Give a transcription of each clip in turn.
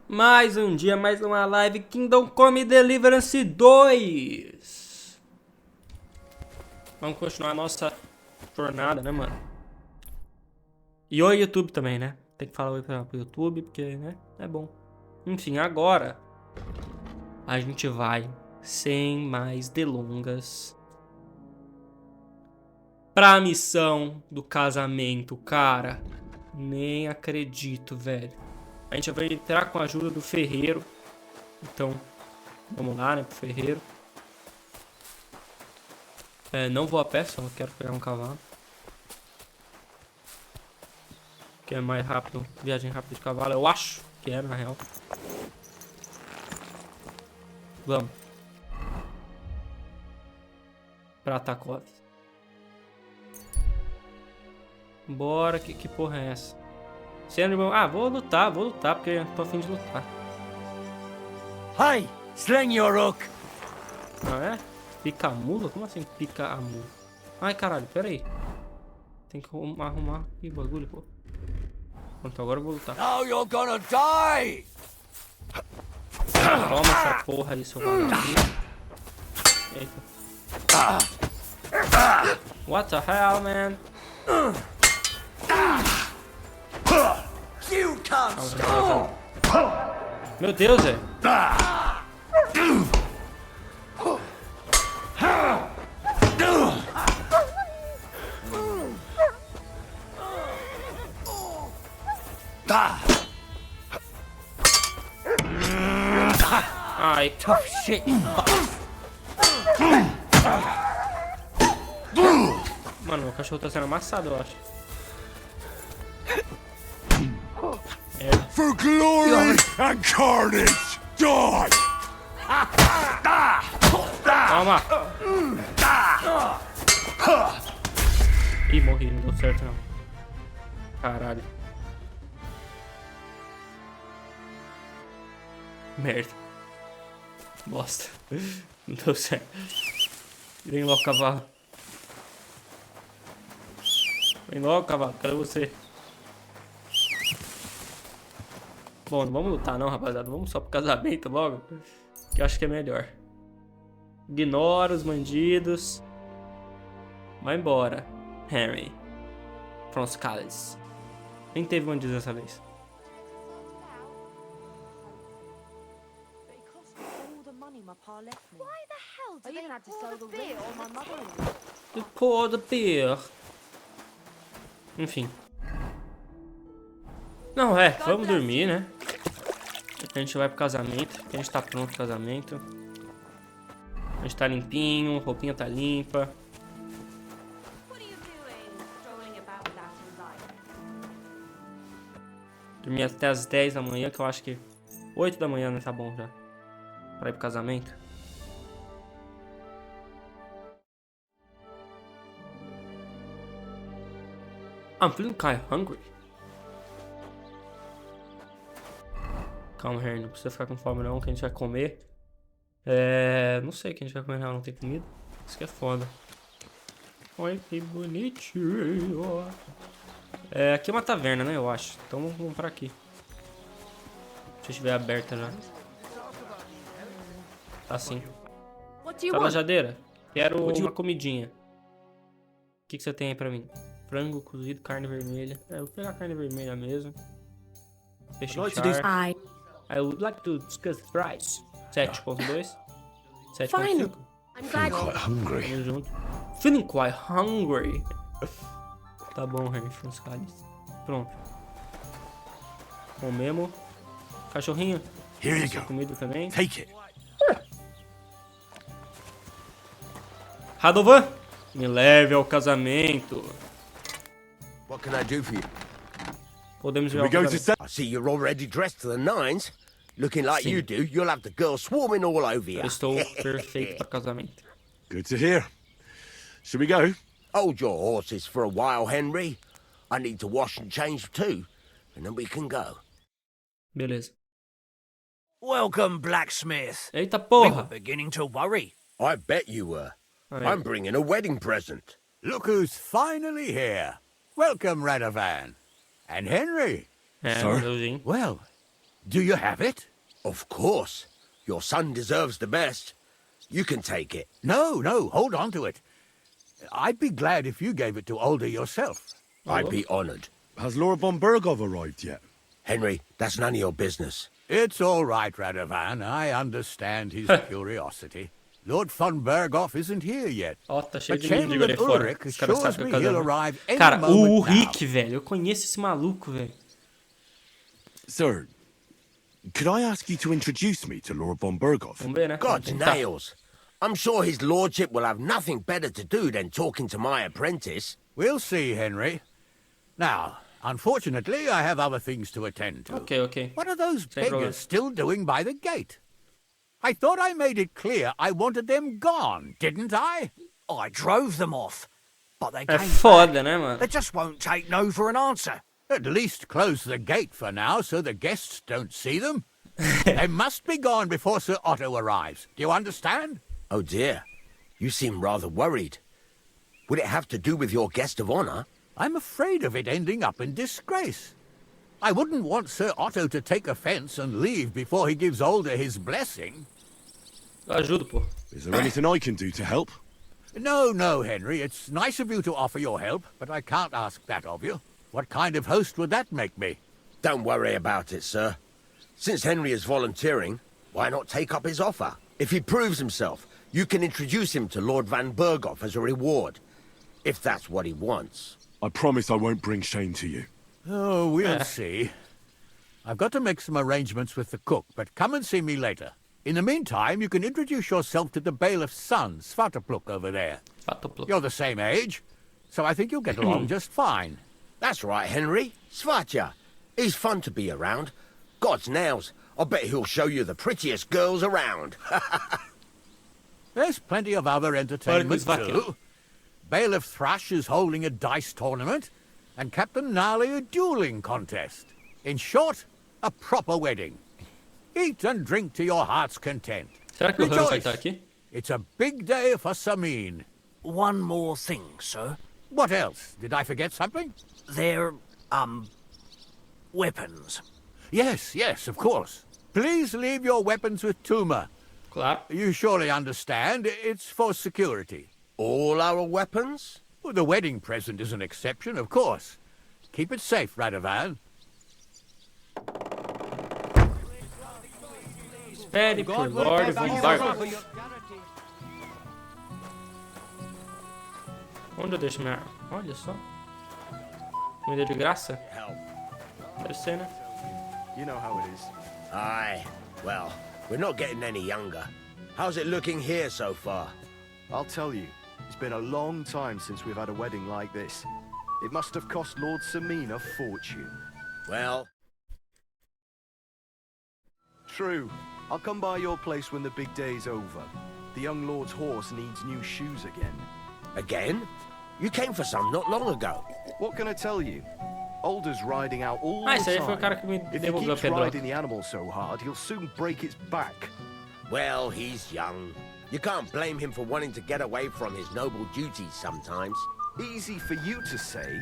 Mais um dia, mais uma live Kingdom Come Deliverance 2. Vamos continuar a nossa jornada, né, mano? E oi, YouTube também, né? Tem que falar oi pro YouTube, porque, né, é bom. Enfim, agora a gente vai, sem mais delongas, pra missão do casamento, cara. Nem acredito, velho. A gente vai entrar com a ajuda do ferreiro. Então, vamos lá, né, pro ferreiro. Não vou a pé, só quero pegar um cavalo. Que é mais rápido, viagem rápida de cavalo, eu acho que é, na real. Vamos. Pra Takov. Bora, que porra é essa? Ah, vou lutar, porque eu tô a fim de lutar. Hey, sling your hook. Ah, é? Pica a mula? Como assim pica a mula? Ai, caralho, pera aí. Tem que arrumar que bagulho, pô. Pronto, agora eu vou lutar. Now you're gonna die. Toma essa porra aí, seu vagabundo. Eita. What the hell, man? You can't stop. Meu Deus, velho. Ai, Tough shit. mano, o cachorro tá sendo amassado, eu acho. For glory and carnage, die! Toma! Ih, morri, não deu certo não. Caralho. Merda. Bosta. Não deu certo. Vem logo, cavalo. Vem logo, cavalo. Cadê você? Bom, não vamos lutar não, rapaziada. Vamos só pro casamento logo. Que eu acho que é melhor. Ignora os bandidos. Vai embora, Henry. Fronscales. Nem teve bandidos dessa vez. The poor the beer. Enfim. Não, vamos dormir, né? A gente vai pro casamento. A gente tá pronto pro casamento. A gente tá limpinho, roupinha tá limpa. Dormir até as 10 da manhã, que eu acho que 8 da manhã, né? Tá bom já. Pra ir pro casamento. I'm feeling kind of hungry. Calma, Harry, não precisa ficar com fome não, que a gente vai comer. Não sei o que a gente vai comer, não tem comida. Isso que é foda. Olha que bonitinho. Aqui é uma taverna, né, eu acho. Então vamos comprar aqui. Se estiver aberta já. Tá sim. Salajadeira, quero uma comidinha. O que você tem aí pra mim? Frango cozido, carne vermelha. Eu vou pegar a carne vermelha mesmo. Peixe char. I would like to discuss the price. 7.2. 7.5. I'm quite hungry. Tamo junto. Feeling quite hungry. Tá bom, Harry Fronscales. Pronto. Comemos. Cachorrinho. Here you go. Comida também. Take it. Radovan, me leve ao casamento. What can I do for you? Podemos ir We ao go to casamento. I see you're already dressed to the nines. Looking like you do, you'll have the girls swarming all over you. Eu estou perfeito para casamento. Good to hear. Should we go? Hold your horses for a while, Henry. I need to wash and change too, and then we can go. Beleza. Welcome, blacksmith. Eita We were porra. beginning to worry. I bet you were. Aí. I'm bringing a wedding present. Look who's finally here. Welcome, Radovan. And Henry. Meu Deus, hein? Well, Do you have it? Of course. Your son deserves the best. You can take it. No, hold on to it. I'd be glad if you gave it to Older yourself. I'd be honored. Has Lord von Bergov arrived yet? Henry, that's none of your business. It's all right, Radovan. I understand his curiosity. Lord von Bergov isn't here yet. Ó, tá cheio But de mendigo ali Chamberlain fora. Ulrich Os caras assures sabem me que eu he'll casei. arrive any Cara, o moment now. Rick, velho. Eu conheço esse maluco, velho. Sir, could I ask you to introduce me to Lord von Bergov? Vamos ver, né? God's Vamos tentar. nails. I'm sure his lordship will have nothing better to do than talking to my apprentice. We'll see, Henry. Now, unfortunately, I have other things to attend to. Ok. What are those Sem problema. beggars still doing by the gate? I thought I made it clear I wanted them gone, didn't I? I drove them off. But they É came foda, back. né, mano? They just won't take no for an answer. At least close the gate for now so the guests don't see them. They must be gone before Sir Otto arrives. Do you understand? Oh dear, you seem rather worried. Would it have to do with your guest of honor? I'm afraid of it ending up in disgrace. I wouldn't want Sir Otto to take offense and leave before he gives Older his blessing. Eu ajudo, pô. Is there anything I can do to help? No, Henry. It's nice of you to offer your help, but I can't ask that of you. What kind of host would that make me? Don't worry about it, sir. Since Henry is volunteering, why not take up his offer? If he proves himself, you can introduce him to Lord Van Berghoff as a reward. If that's what he wants. I promise I won't bring shame to you. Oh, we'll see. I've got to make some arrangements with the cook, but come and see me later. In the meantime, you can introduce yourself to the bailiff's son, Svatopluk, over there. Svatopluk. You're the same age, so I think you'll get along just fine. That's right, Henry. Svatja. He's fun to be around. God's nails. I bet he'll show you the prettiest girls around. There's plenty of other entertainment, Svatja. too. Bailiff Thrush is holding a dice tournament, and Captain Gnarly a dueling contest. In short, a proper wedding. Eat and drink to your heart's content. Será que o Hans vai Rejoice. estar aqui? It's a big day for Samin. One more thing, sir. What else? Did I forget something? They're, weapons. Yes, of course. Please leave your weapons with Tuma. Claro. You surely understand, it's for security. All our weapons? Well, the wedding present is an exception, of course. Keep it safe, Radovan. Espere por Lord von Berghoff. Onde eu deixo minha arma? Olha só. Comida de graça? Help. Deve ser, né? You know how it is. Aye. Well, we're not getting any younger. How's it looking here so far? I'll tell you, it's been a long time since we've had a wedding like this. It must have cost Lord Samin a fortune. Well, True. I'll come by your place when the big day's over. The young lord's horse needs new shoes again. again? You came for some not long ago. What can I tell you? Older's riding out all the esse aí foi o cara time. que me If he devolveu a keeps pedra. riding the animal so hard, he'll soon break its back. Well, he's young. You can't blame him for wanting to get away from his noble duties sometimes. Easy for you to say.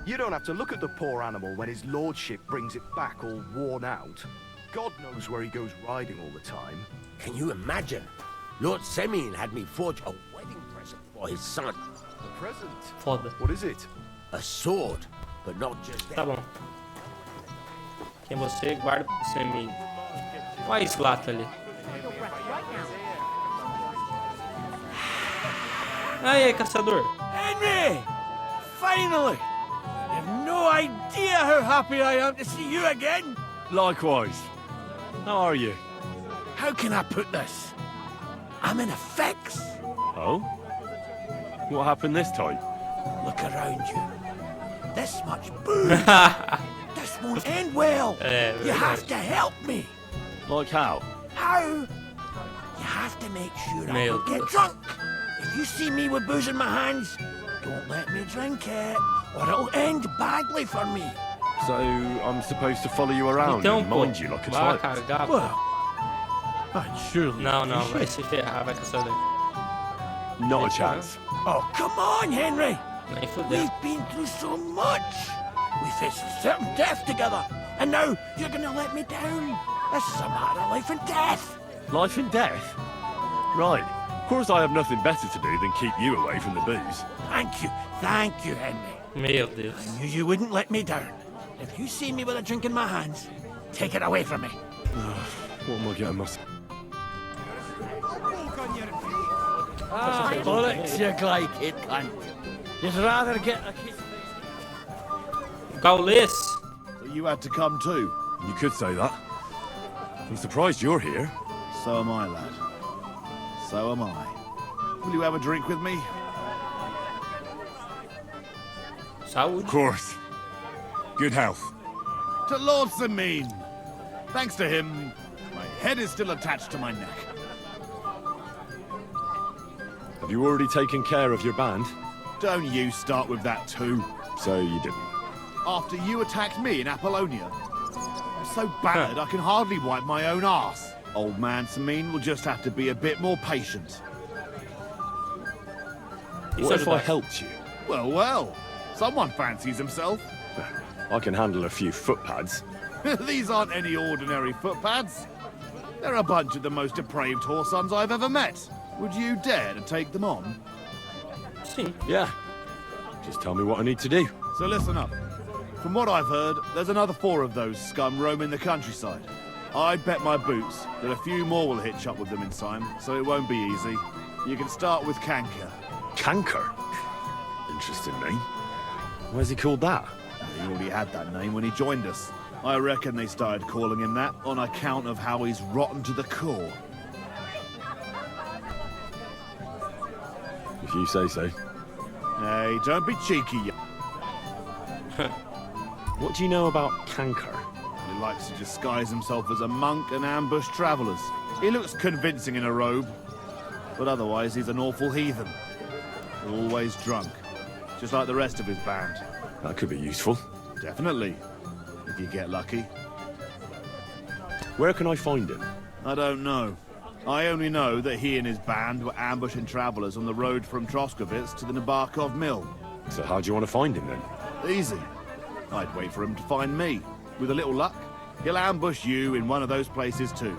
You don't have to look at the poor animal when his lordship brings it back all worn out. God knows where he goes riding all the time. Can you imagine? Lord Semyon had me forge a wedding present for his son. A present? Foda. What is it? A sword, but not just Tá that. bom. Quem é você? Guarda pro semi. Olha esse lato ali. Aí, caçador. Henry! Finally! You have no idea how happy I am to see you again. Likewise. How are you? How can I put this? I'm in a fix. Oh? What happened this time? Look around you. This much booze. This won't end well. You have to help me. Like how? How? You have to make sure I Meu don't get Deus. drunk. If you see me with booze in my hands, don't let me drink it, or it'll end badly for me. So I'm supposed to follow you around Então, and pô. mind you like a Vai child? cagar. pô. Well, I'd surely. Não, não, vai appreciate- se ferrar, vai caçador. Not a chance. Oh, come on, Henry. Nem fudeu. We've been through so much. We faced certain death together. And now you're gonna let me down. This is a matter of life and death. Life and death? Right. Of course I have nothing better to do than keep you away from the booze. Thank you, Henry. Meu Deus. I knew you wouldn't let me down. If you see me with a drink in my hands, take it away from me. What am I getting myself? Bollocks, you like it, cunt. You'd rather get a kiss. Gaules. So you had to come too. You could say that. I'm surprised you're here. So am I, lad. So am I. Will you have a drink with me? Saúde. Of course. Good health. To Lord Sameen. Thanks to him, my head is still attached to my neck. Have you already taken care of your band? Don't you start with that too. So you didn't. After you attacked me in Apollonia, I'm so battered I can hardly wipe my own arse. Old man Sameen will just have to be a bit more patient. What if I helped you? Well, well. Someone fancies himself. I can handle a few footpads. These aren't any ordinary footpads. They're a bunch of the most depraved whoresons I've ever met. Would you dare to take them on? Sim. Yeah. Just tell me what I need to do. So listen up. From what I've heard, there's another 4 of those scum roaming the countryside. I'd bet my boots that a few more will hitch up with them in time, so it won't be easy. You can start with Canker. Canker? Interesting name. Why's he called that? He already had that name when he joined us. I reckon they started calling him that on account of how he's rotten to the core. If you say so. Hey, don't be cheeky, you. What do you know about Canker? He likes to disguise himself as a monk and ambush travelers. He looks convincing in a robe, but otherwise he's an awful heathen. Always drunk, just like the rest of his band. That could be useful. Definitely, if you get lucky. Where can I find him? I don't know. I only know that he and his band were ambushing travelers on the road from Troskovitz to the Nabarkov mill. So how do you want to find him then? Easy. I'd wait for him to find me. With a little luck, he'll ambush you in one of those places too.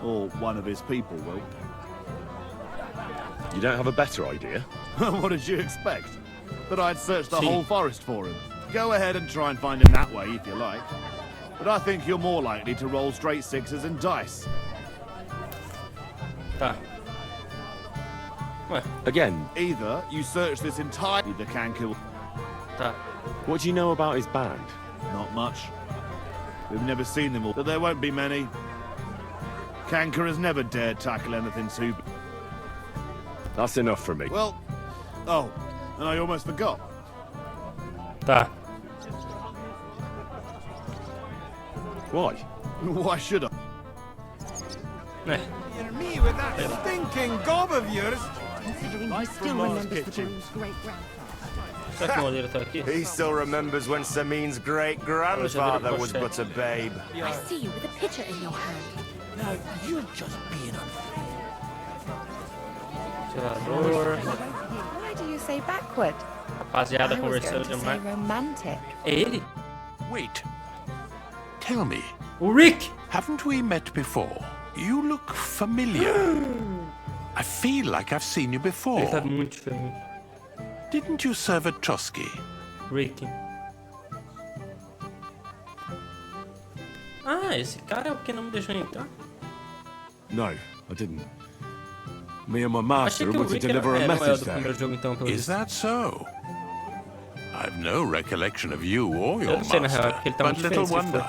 Or one of his people will. You don't have a better idea? What did you expect? That I'd search the See. whole forest for him? Go ahead and try and find him that way if you like. But I think you're more likely to roll straight 6s and dice. Tá. Ué, Again, Either you search this entire... The can kill... tá. what do you know about his band? Not much. We've never seen them all, but there won't be many. Canker has never dared tackle anything too... That's enough for me. Well... Oh, and I almost forgot. Tá. Why? Why should I? É. You're me with that stinking gob of yours. Considering he still remembers the boy's great-grandfather. Será que o Moleiro tá aqui? He still remembers when Sameen's great-grandfather was but a babe. I see you with a pitcher in your hand. Now, you're just being unfair. Tirador. Why do you say backward? Rapaziada I was going conversando to say demais. romantic. É ele? Wait. Tell me, O Rick! haven't we met before? You look familiar. I feel like I've seen you Ele tá before. muito diferente. Didn't you serve at Trotsky? Rick. Ah, esse cara é o que não me deixou entrar? No, I didn't. Me and my Achei master que o were to Rick era, deliver a não é o message do there. primeiro jogo então, pelo Is visto. that so? I've no recollection of you or your Eu não sei na real, é master, porque ele tá but muito little diferente. wonder.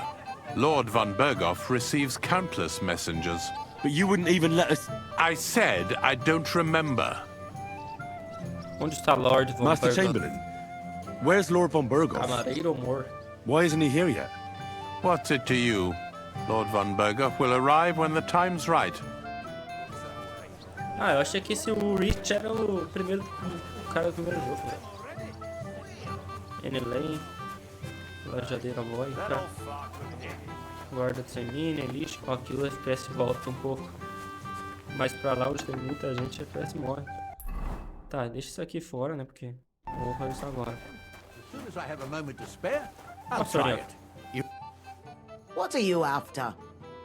Lord von Berghoff receives countless messengers. But you wouldn't even let us... I said I don't remember. Onde está Lord Von Master Berghoff? Chamberlain, where's Lord von Berghoff? Camareiro Moore. Why isn't he here yet? What's it to you? Lord von Berghoff will arrive when the time's right. Ah, eu achei que esse o Rich era o primeiro o cara do primeiro jogo, velho. N-Lane, Lajadeira Lógica, Guarda de Semina, Elixir. Ó, aqui o FPS volta um pouco. Mas pra lá onde tem muita gente, o FPS morre. Tá, deixa isso aqui fora, né? Porque eu vou fazer isso agora. As soon as I have a moment to spare, I'll Nossa, try olha. it. What are you after?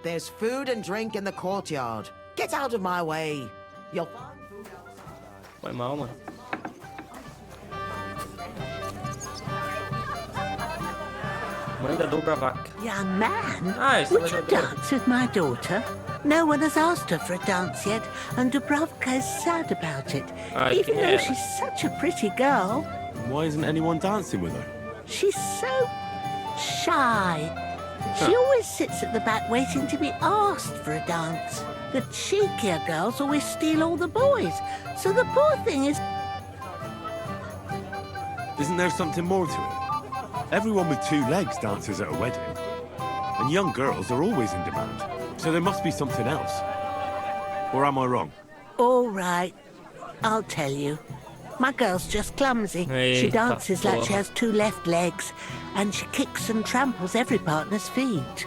There's food and drink in the courtyard. Get out of my way. You'll find food outside. Foi mal, mano. Mãe da dobra vaca. Young man, Ah, would you dance with my daughter? No one has asked her for a dance yet, and Dubravka is sad about it, even though she's such a pretty girl. Why isn't anyone dancing with her? She's so shy. She always sits at the back waiting to be asked for a dance. The cheekier girls always steal all the boys, so the poor thing is... Isn't there something more to it? Everyone with two legs dances at a wedding. And young girls are always in demand. So there must be something else. Or am I wrong? All right, I'll tell you. My girl's just clumsy. She dances like she has two left legs, and she kicks and tramples every partner's feet.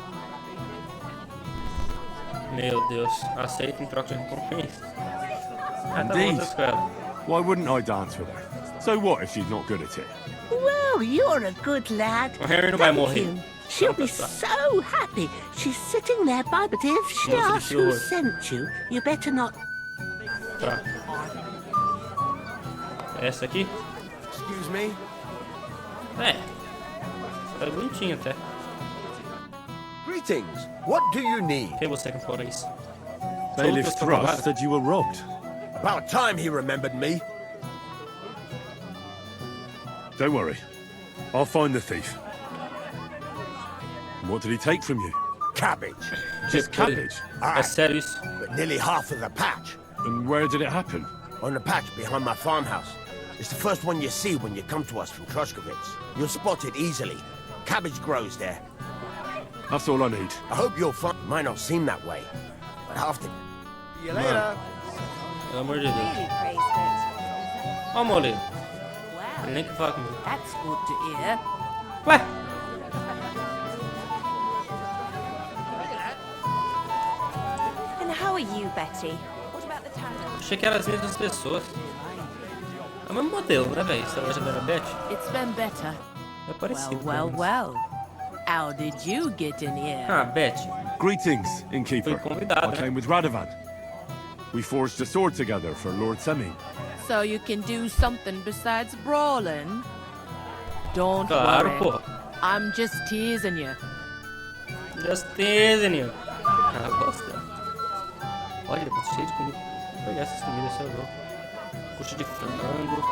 Meu Deus, aceita em troca de recompensa. Indeed. Why wouldn't I dance with her? So what if she's not good at it? Well, you're a good lad. Harry não vai Thank morrer. you. She'll be so happy. She's sitting there by, but if she asks who sent you, you better not... Tá. Essa aqui? Excuse me? É. Tá bonitinho até. Greetings. What do you need? Quem você que for isso? Bailiff Thrust said you were robbed. About time he remembered me. Don't worry. I'll find the thief. What did he take from you? Cabbage. Just cabbage? É sério isso? But nearly half of the patch. And where did it happen? On the patch behind my farmhouse. It's the first one you see when you come to us from Troshkovitz. You'll spot it easily. Cabbage grows there. That's all I need. I hope you'll find... Might not seem that way, but after... See you later. Pelo amor de Deus. Ó o moleiro. Ele nem que fala comigo. That's good to hear. Ué? And how are you, Betty? What about the town? Achei que eram as mesmas pessoas. É o mesmo modelo, né, velho? Essa loja da Beth. It's been better. É parecido. Well, well, well. How did you get in here? Ah, Beth. Greetings, innkeeper. Fui convidado, I came with Radovan. We forged a sword together for Lord Semin. So you can do something besides brawling? Don't Claro, worry. pô. I'm just teasing you. Just teasing you. Ah, bosta. Olha, tá cheio de comida. Vou pegar essas comidas, se eu vou. Coxa de frango.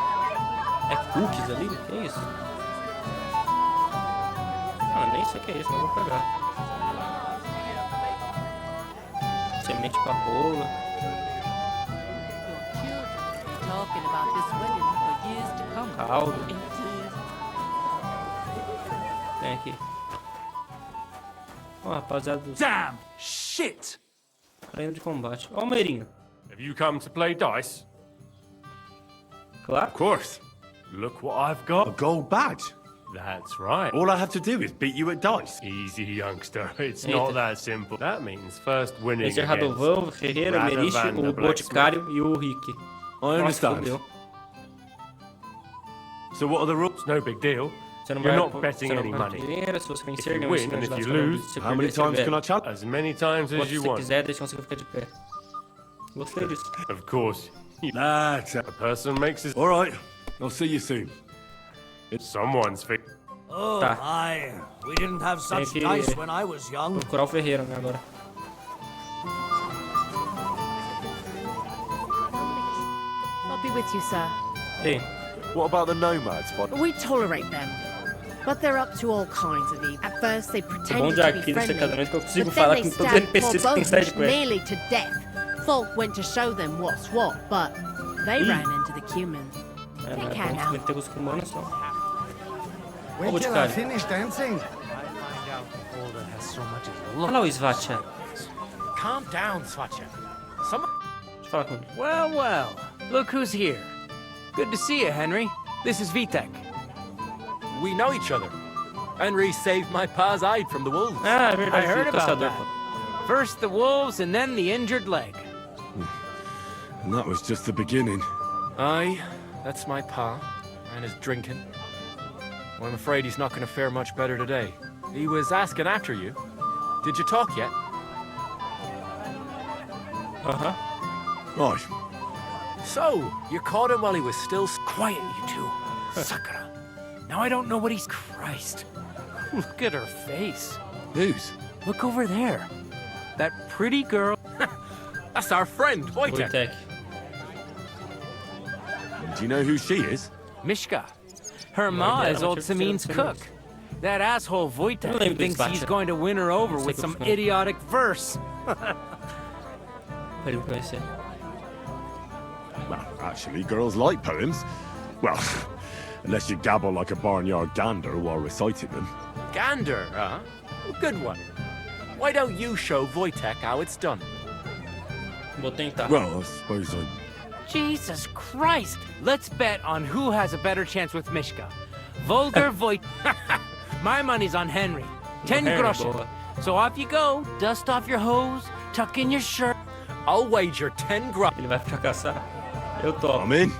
É cookies ali? Que é isso? Ah, nem sei o que é isso, mas vou pegar. Semente pra rola. Talking about this wedding for years to come. Caldo. Tem aqui. Ó, rapaziada dos... Damn! Shit! Treino de combate. Ó o Meirinho. Have you come to play dice? Claro. Of course. Look what I've got. A gold badge. That's right. All I have to do is beat you at dice. Easy, youngster. It's Eita. not that simple. That means first winning Esse é against Radovan, o Ferreira, o Meriche, Radovan, o the Boticário e o Rick. I understand. Fudeu. So what are the rules? No big deal. Você não You're vai not betting any money. dinheiro, se você If vencer, you ganha win and if you lose, How many times can I challenge? as many times as Quanto you você want. quiser, desde que você ficar de pé. Gostei disso. Of course. That's it. A person makes his... All right. I'll see you soon. It's someone's fate. Oh, Tá. aye. We didn't have Tem such que dice when I was young. procurar o Ferreira, né, agora. I'll be with you, sir. Ei, What about the nomads, Bod? We tolerate them. But they're up to all kinds of evil. At first, they o bom pretended de to be aqui nesse friendly, casamento que eu consigo but then falar they com todos os stabbed poor NPCs que tem side Bogus quest. nearly to death. Folk went to show them what's what, but they ran into the cumin. É, They não é can't bom help. meter os comandos só. Ó, Wait till I Boticário. finish dancing. Olha lá o Svatcha. Calm down, Svatcha. Someone... Deixa eu falar com ele. Well, well. Look who's here. Good to see you, Henry. This is Vitek. We know each other. Henry saved my pa's hide from the wolves. Ah, é verdade. I heard o about caçador. that. First the wolves and then the injured leg. And that was just the beginning. Aye, that's my pa, and his drinking. Well, I'm afraid he's not going to fare much better today. He was asking after you. Did you talk yet? Right. So, you caught him while he was still quiet, you two. Sakura. Now I don't know what he's... Christ. Look at her face. Whose? Look over there. That pretty girl. That's our friend, Wojtek. Do you know who she is? Mishka. Her ma is old Samin's cook. That asshole Wojtek thinks he's going to win her over with some idiotic verse. Well, actually, girls like poems. Well, unless you gabble like a barnyard gander while reciting them. Gander, huh? Good one. Why don't you show Wojtek how it's done? Well, I suppose I... Jesus Christ! Let's bet on who has a better chance with Mishka. Vulgar Vojtek. My money's on Henry. 10 groschen. So off you go. Dust off your hose. Tuck in your shirt. I'll wager 10 groschen. Ele vai fracassar. Eu topo. I'm in.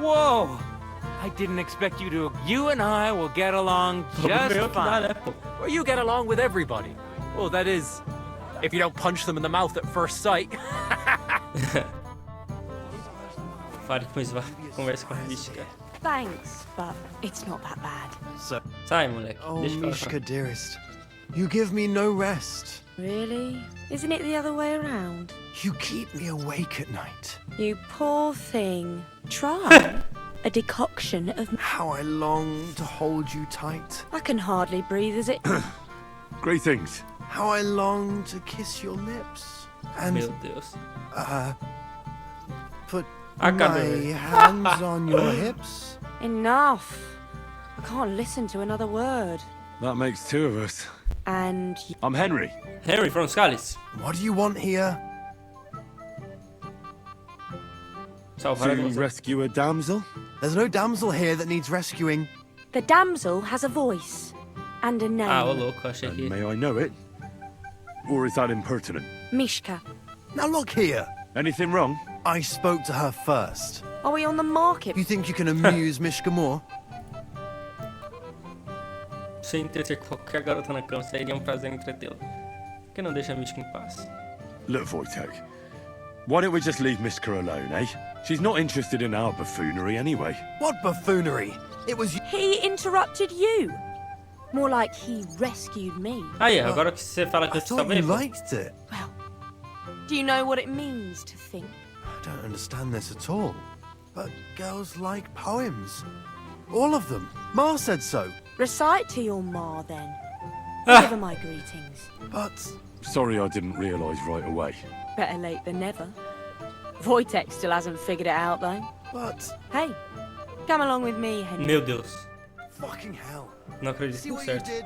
Whoa! I didn't expect you to... You and I will get along just fine. Or you get along with everybody. Well, that is... If you don't punch them in the mouth at first sight. Fale com isso, vai. Conversa com a Mishka. Thanks, but it's not that bad. So, Sai, moleque. oh, Deixa eu falar. Mishka, dearest, you give me no rest. Really? Isn't it the other way around? You keep me awake at night. You poor thing. Try a decoction of... How I long to hold you tight. I can hardly breathe as it... Great things. How I long to kiss your lips. And, Meu Deus. put Acabei. my hands on your hips. Enough. I can't listen to another word. That makes two of us. And... I'm Henry. Henry from Scalis. What do you want here? Salvar a To moça. rescue a damsel? There's no damsel here that needs rescuing. The damsel has a voice. And a name. Ah, ô louco, achei And que... may I know it? Or is that impertinent? Mishka. Now look here. Anything wrong? I spoke to her first. Are we on the market? You think you can amuse Mishka more? Sem ter qualquer garota na cama, seria prazer entretê-la. Por que não deixa a Mishka em paz? Look, Wojtek. Why don't we just leave Mishka alone, eh? She's not interested in our buffoonery anyway. What buffoonery? It was you. He interrupted you. More like he rescued me. Aí, agora que você fala que I você thought salvei, you pô. liked it. Well, do you know what it means to think? I don't understand this at all. But girls like poems. All of them. Ma said so. Recite to your ma, then. Give her my greetings. But... Sorry I didn't realise right away. Better late than never. Wojtek still hasn't figured it out, though. But... Hey, come along with me, Henry. Meu Deus. Fucking hell. Não acredito See que what deu you certo. did?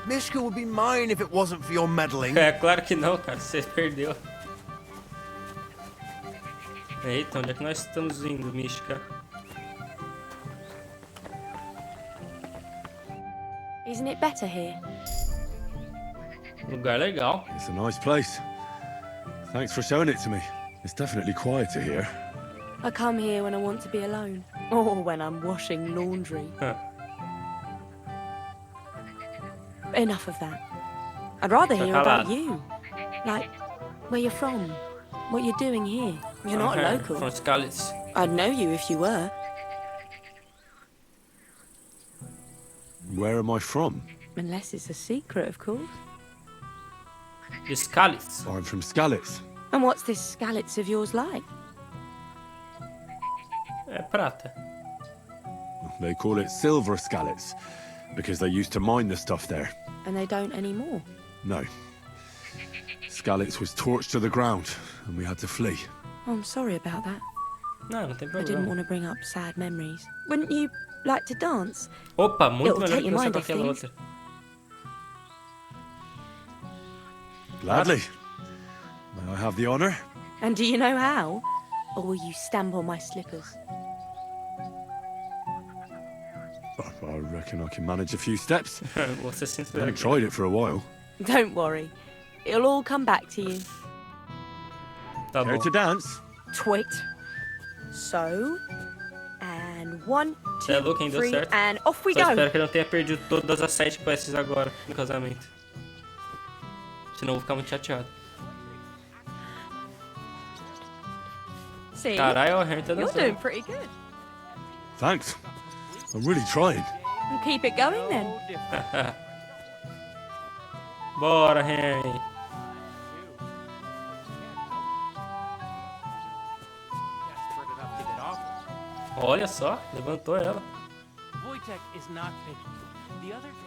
Mishka would be mine if it wasn't for your meddling. É, claro que não, cara. Você perdeu. Eita, onde é que nós estamos indo, Mishka? Isn't it better here? Lugar legal. It's a nice place. Thanks for showing it to me. It's definitely quieter here. I come here when I want to be alone. Or when I'm washing laundry. Huh. Enough of that. I'd rather hear Calado. about you. Like, where you're from. What you're doing here. You're not a local. From Scalis. I'd know you if you were. Where am I from? Unless it's a secret, of course. De Scalis. I'm from Skalitz. And what's this Skalitz of yours like? É prata. They call it Silver Skalitz, because they used to mine the stuff there. And they don't anymore. No. Skalitz was torched to the ground, and we had to flee. Oh, I'm sorry about that. Não, não tem I didn't problema. want to bring up sad memories. Wouldn't you like to dance? Opa, muito It'll melhor take que your dançar mind com off aquela things. outra. Gladly. May I have the honor? And do you know how? Or will you stamp on my slippers? I reckon I can manage a few steps. Vou ser I sincero haven't aqui. tried it for a while. Don't worry. It'll all come back to you. Tá Care bom. to dance? Twit. So, and 1, Você é 2, louco, hein? Deu 3, certo. and off we Só go. espero que eu não tenha perdido todas as 7 quests agora no casamento. Senão eu vou ficar muito chateado. See? Caralho, o Henry tá You're dançando. doing pretty good. Thanks. I'm really trying. And keep it going then. Bora, Henry. Olha só, levantou ela. Wojtek is not picky. The other day,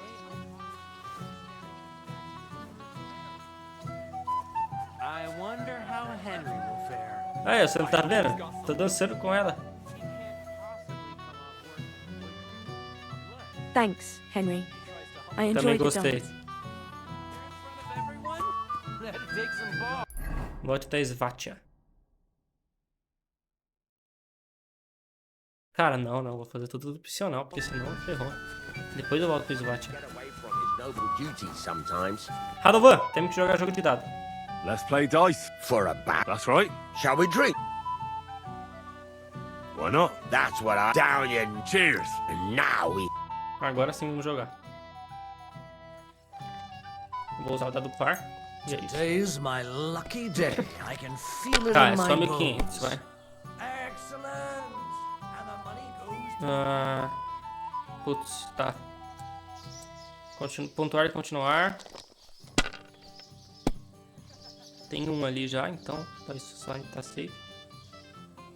I wonder how Henry will fare. Aí, você não tá vendo? Tô dançando com ela. Thanks, Henry. I Também enjoyed the gostei. dance. That'd take some balls. Volte da Svatia. Cara, não, vou fazer tudo opcional, porque senão ferrou. Depois eu volto pro Svatia. Radovan, temos que jogar jogo de dado. Let's play dice. For a bat. That's right. Shall we drink? Why not? That's what I... Down you... Cheers. And now we... Agora sim vamos jogar. Vou usar o dado par. E é isso. Today's my lucky day. I can feel it Tá, in é my só bones. 1500, vai. Excellent. And the money goes Putz, tá. Pontuar e continuar. Tem um ali já, então isso só tá safe.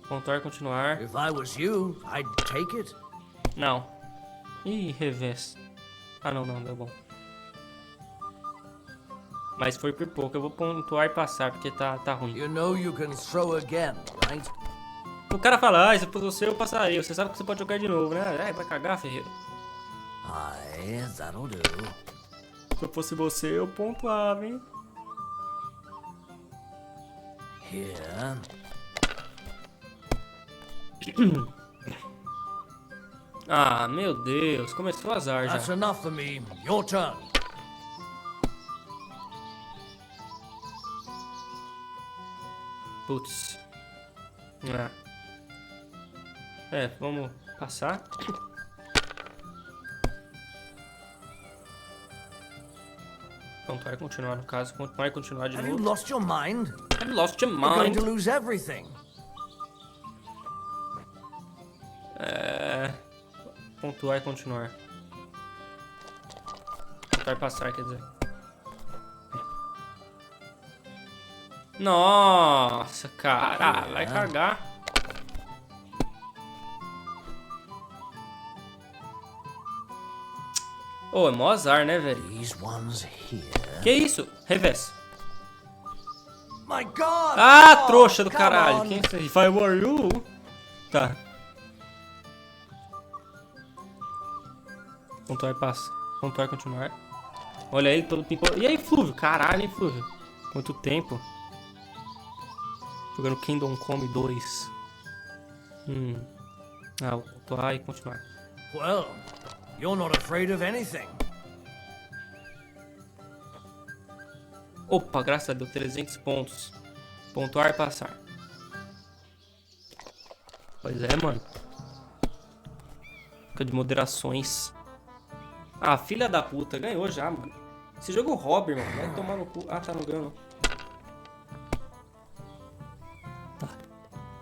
Pontuar e continuar. If I was you, I'd take it. Não. Ih, revés. Ah, não, deu bom. Mas foi por pouco, eu vou pontuar e passar, porque tá ruim. You know you can throw again, right? O cara fala, se fosse você eu passaria. Você sabe que você pode jogar de novo, né? Vai cagar, Ferreira. Aye, that'll do. Se eu fosse você, eu pontuava, hein? Here. Ah, meu Deus, começou o azar já. That's enough for me. Your turn. Putz. Vamos passar. Pontuar e continuar, no caso. Pontuar e continuar de Have you novo. lost your mind? Have you lost your You're going mind? to lose everything. Pontuar e continuar. Pontuar e passar, quer dizer. Nossa, cara. Vai cagar. É mó azar, né, velho? Que isso? Revés. My God! Trouxa do caralho. Quem é esse? If I were you? Tá. Pontuar e passa. Pontuar e continuar. Olha ele todo pimpão. E aí, Flúvio? Caralho, hein, Flúvio? Quanto tempo? Jogando Kingdom Come 2. Vou pontuar e continuar. Well, you're not afraid of anything. Opa, graças a Deus, 300 pontos. Pontuar e passar. Pois é, mano. Fica de moderações. Filha da puta, ganhou já, mano. Esse jogo rouba, irmão. Vai tomar no cu. Tá, não ganhou, não. Tá.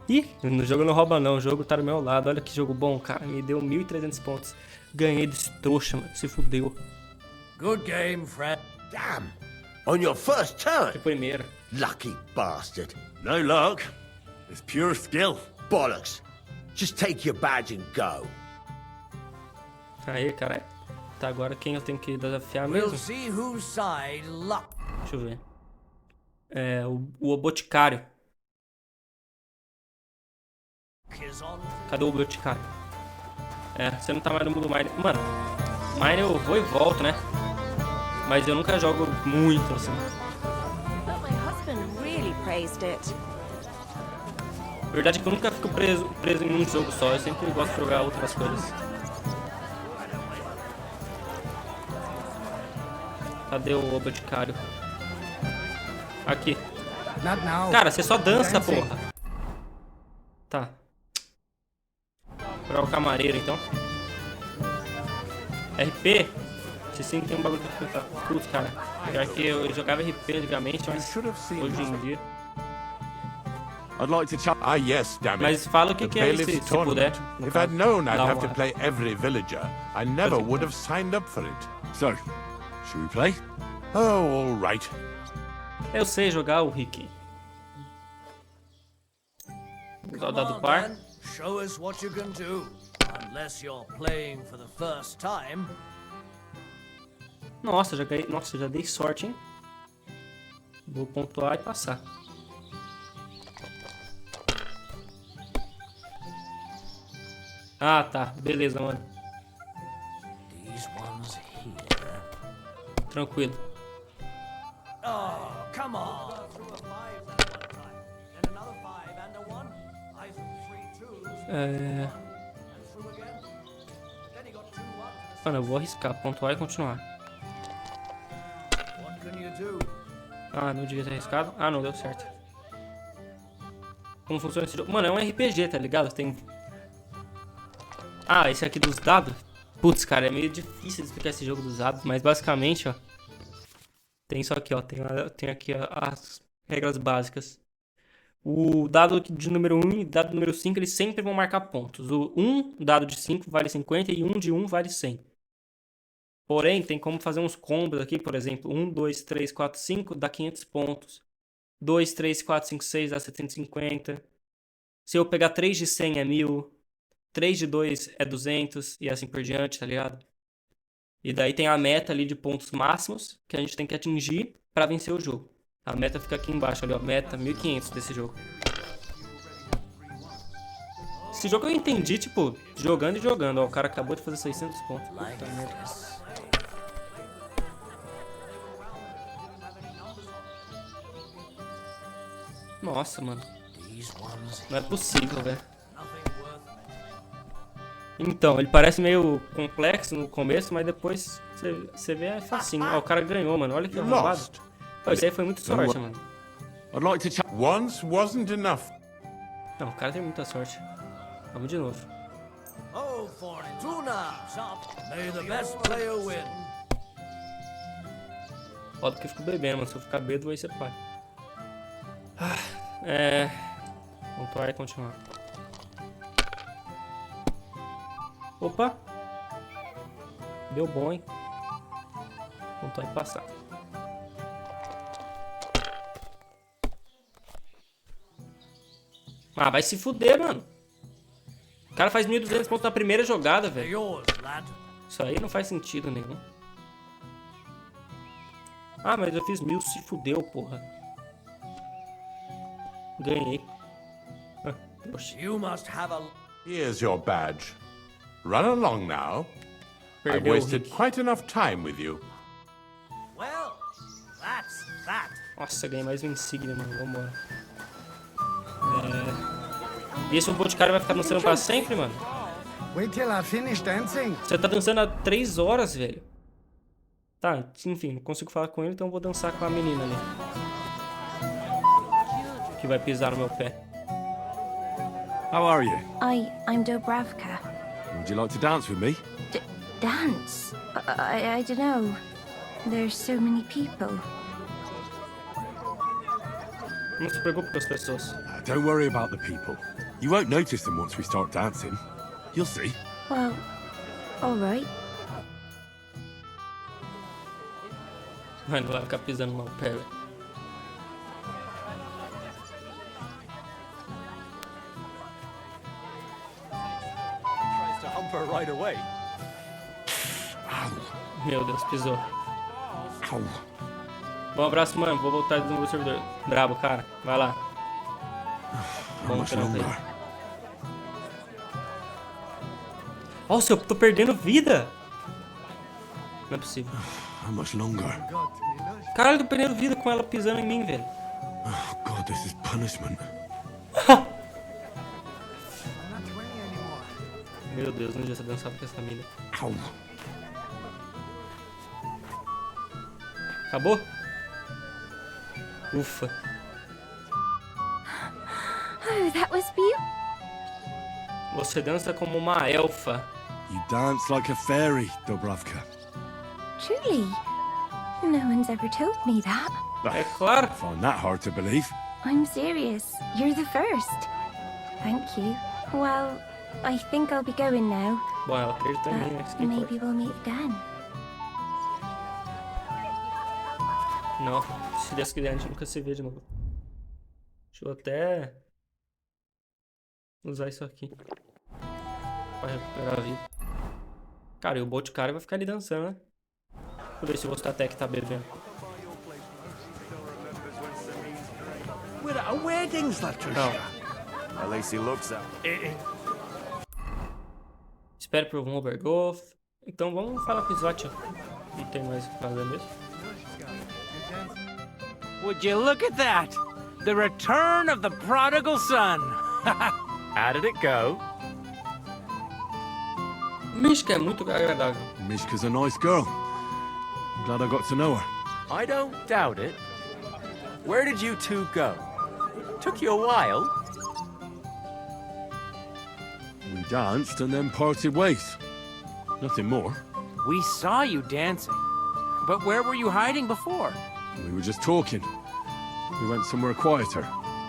Ih, no jogo não rouba, não. O jogo tá do meu lado. Olha que jogo bom, cara. Me deu 1.300 pontos. Ganhei desse trouxa, mano. Se fudeu. Good game, friend. Damn. On your first turn. De primeira. Lucky bastard. No luck. It's pure skill. Bollocks. Just take your badge and go. Aí, caralho. Tá, agora quem eu tenho que desafiar We'll mesmo? see whose side luck. Deixa eu ver. O Boticário. Is on. Cadê o Boticário? Você não tá mais no mundo Mine. Mano, Mine eu vou e volto, né? Mas eu nunca jogo muito, assim. But my husband really praised it. Verdade é que eu nunca fico preso em um jogo só. Eu sempre gosto de jogar outras coisas. Cadê o Boticário? Aqui. Cara, você só dança, porra. Tá. Vou jogar o camareiro, então. RP. sorte, sim, tem um bagulho pra pensar. Putz, cara. Já que eu jogava RP antigamente, mas hoje em dia. I'd like to Ah, yes, damn it. Mas fala o que The é bailiff's se puder. tournament. no If caso. I'd known I'd Dá have to uma- play every villager, I never would have signed up for it. So, should we play? Oh, all right. Eu sei jogar o Rick. Usar o dado par. Show us what you can do. Unless you're playing for the first time. Nossa, já ganhei. Nossa, já dei sorte, hein? Vou pontuar e passar. Ah, tá. Beleza, mano. These ones here. Tranquilo. Oh, come on. É... Mano, eu vou arriscar. Pontuar e continuar. What can you do? Ah, não devia ter arriscado. Ah, não, deu certo. Como funciona esse jogo? Mano, é um RPG, tá ligado? Tem... Ah, esse aqui dos dados. Putz, cara, é meio difícil de explicar esse jogo dos dados, mas basicamente, ó. Tem isso aqui, ó. Tem aqui ó, as regras básicas. O dado de número 1 e dado número 5, eles sempre vão marcar pontos. O 1 dado de 5 vale 50 e 1 de 1 vale 100. Porém, tem como fazer uns combos aqui, por exemplo. 1, 2, 3, 4, 5 dá 500 pontos. 2, 3, 4, 5, 6 dá 750. Se eu pegar 3 de 100 é 1000. 3 de 2 é 200 e assim por diante, tá ligado? E daí tem a meta ali de pontos máximos que a gente tem que atingir pra vencer o jogo. A meta fica aqui embaixo ali, ó. Meta 1500 desse jogo. Esse jogo eu entendi, tipo, jogando e jogando. Ó, o cara acabou de fazer 600 pontos. Puta merda. Nossa, mano. Não é possível, velho. Então, ele parece meio complexo no começo, mas depois você vê é facinho. Ó, o cara ganhou, mano. Olha que arrombado. Pô, isso aí foi muito sorte, mano. I'd like to Once wasn't enough. Não, o cara tem muita sorte. Vamos de novo. Oh, Fortuna! May the best player win. Foda que eu fico bebendo, mano. Se eu ficar bêbado, vai ser pai. Pontuar e continuar. Opa! Deu bom, hein? Pontuar e passar. Ah, vai se fuder, mano. O cara faz 1.200 pontos na primeira jogada, velho. Isso aí não faz sentido nenhum. Ah, mas eu fiz 1000, se fudeu, porra. Ganhei. You must have a... Here's your badge. Run along now. I've Perdeu, wasted Rick. quite enough time with you. Well, that's that. Nossa, ganhei mais um insígnia, mano. Vambora. E esse boticário vai ficar dançando pra sempre, mano? Wait till I finish dancing. Você tá dançando há 3 horas, velho. Tá, enfim, não consigo falar com ele, então eu vou dançar com a menina ali. Que vai pisar no meu pé. How are you? I'm Dobravka. Would you like to dance with me? Dance? I don't know. There's so many people. Não se preocupe com as pessoas. Don't worry about the people. You won't notice them once we start dancing. You'll see. Well, all right. Mas não vai ficar pisando no meu pé, velho. Tries to hump her right away. Meu Deus, pisou. Bom abraço, mano. Vou voltar de novo no servidor. Brabo, cara. Vai lá. Bom trampo aí. Nossa, eu tô perdendo vida. Não é possível. How much longer? Caralho, eu tô perdendo vida com ela pisando em mim, velho. Oh, God, this is punishment. Meu Deus, não devia ser dançado com essa mina. Acabou? Ufa. Oh, that was beautiful. Você dança como uma elfa. You dance like a fairy, Dobravka. Truly. No one's ever told me that. É claro. I find that hard to believe. I'm serious. You're the first. Thank you. Well, I think I'll be going now. Bom, ela acredita em mim, né? Isso que importa. Maybe we'll meet again. Não, se Deus quiser, a gente nunca se vê de novo. Deixa eu até usar isso aqui pra recuperar a vida. Cara, e o Boticário vai ficar ali dançando, né? Por ver se o Ostatec tá bebendo. We're at a wedding's, Latricia. At least he looks at Espere por um Obergolf. Então vamos falar com o Swat. Não tem mais o que fazer mesmo. Would you look at that? The return of the prodigal son. How did it go? Mishka é muito agradável. Mishka's a nice girl. I'm glad I got to know her. I don't doubt it. Where did you two go? Took you a while. We danced and then parted ways. Nothing more. We saw you dancing. But where were you hiding before? We were just talking. We went somewhere quieter.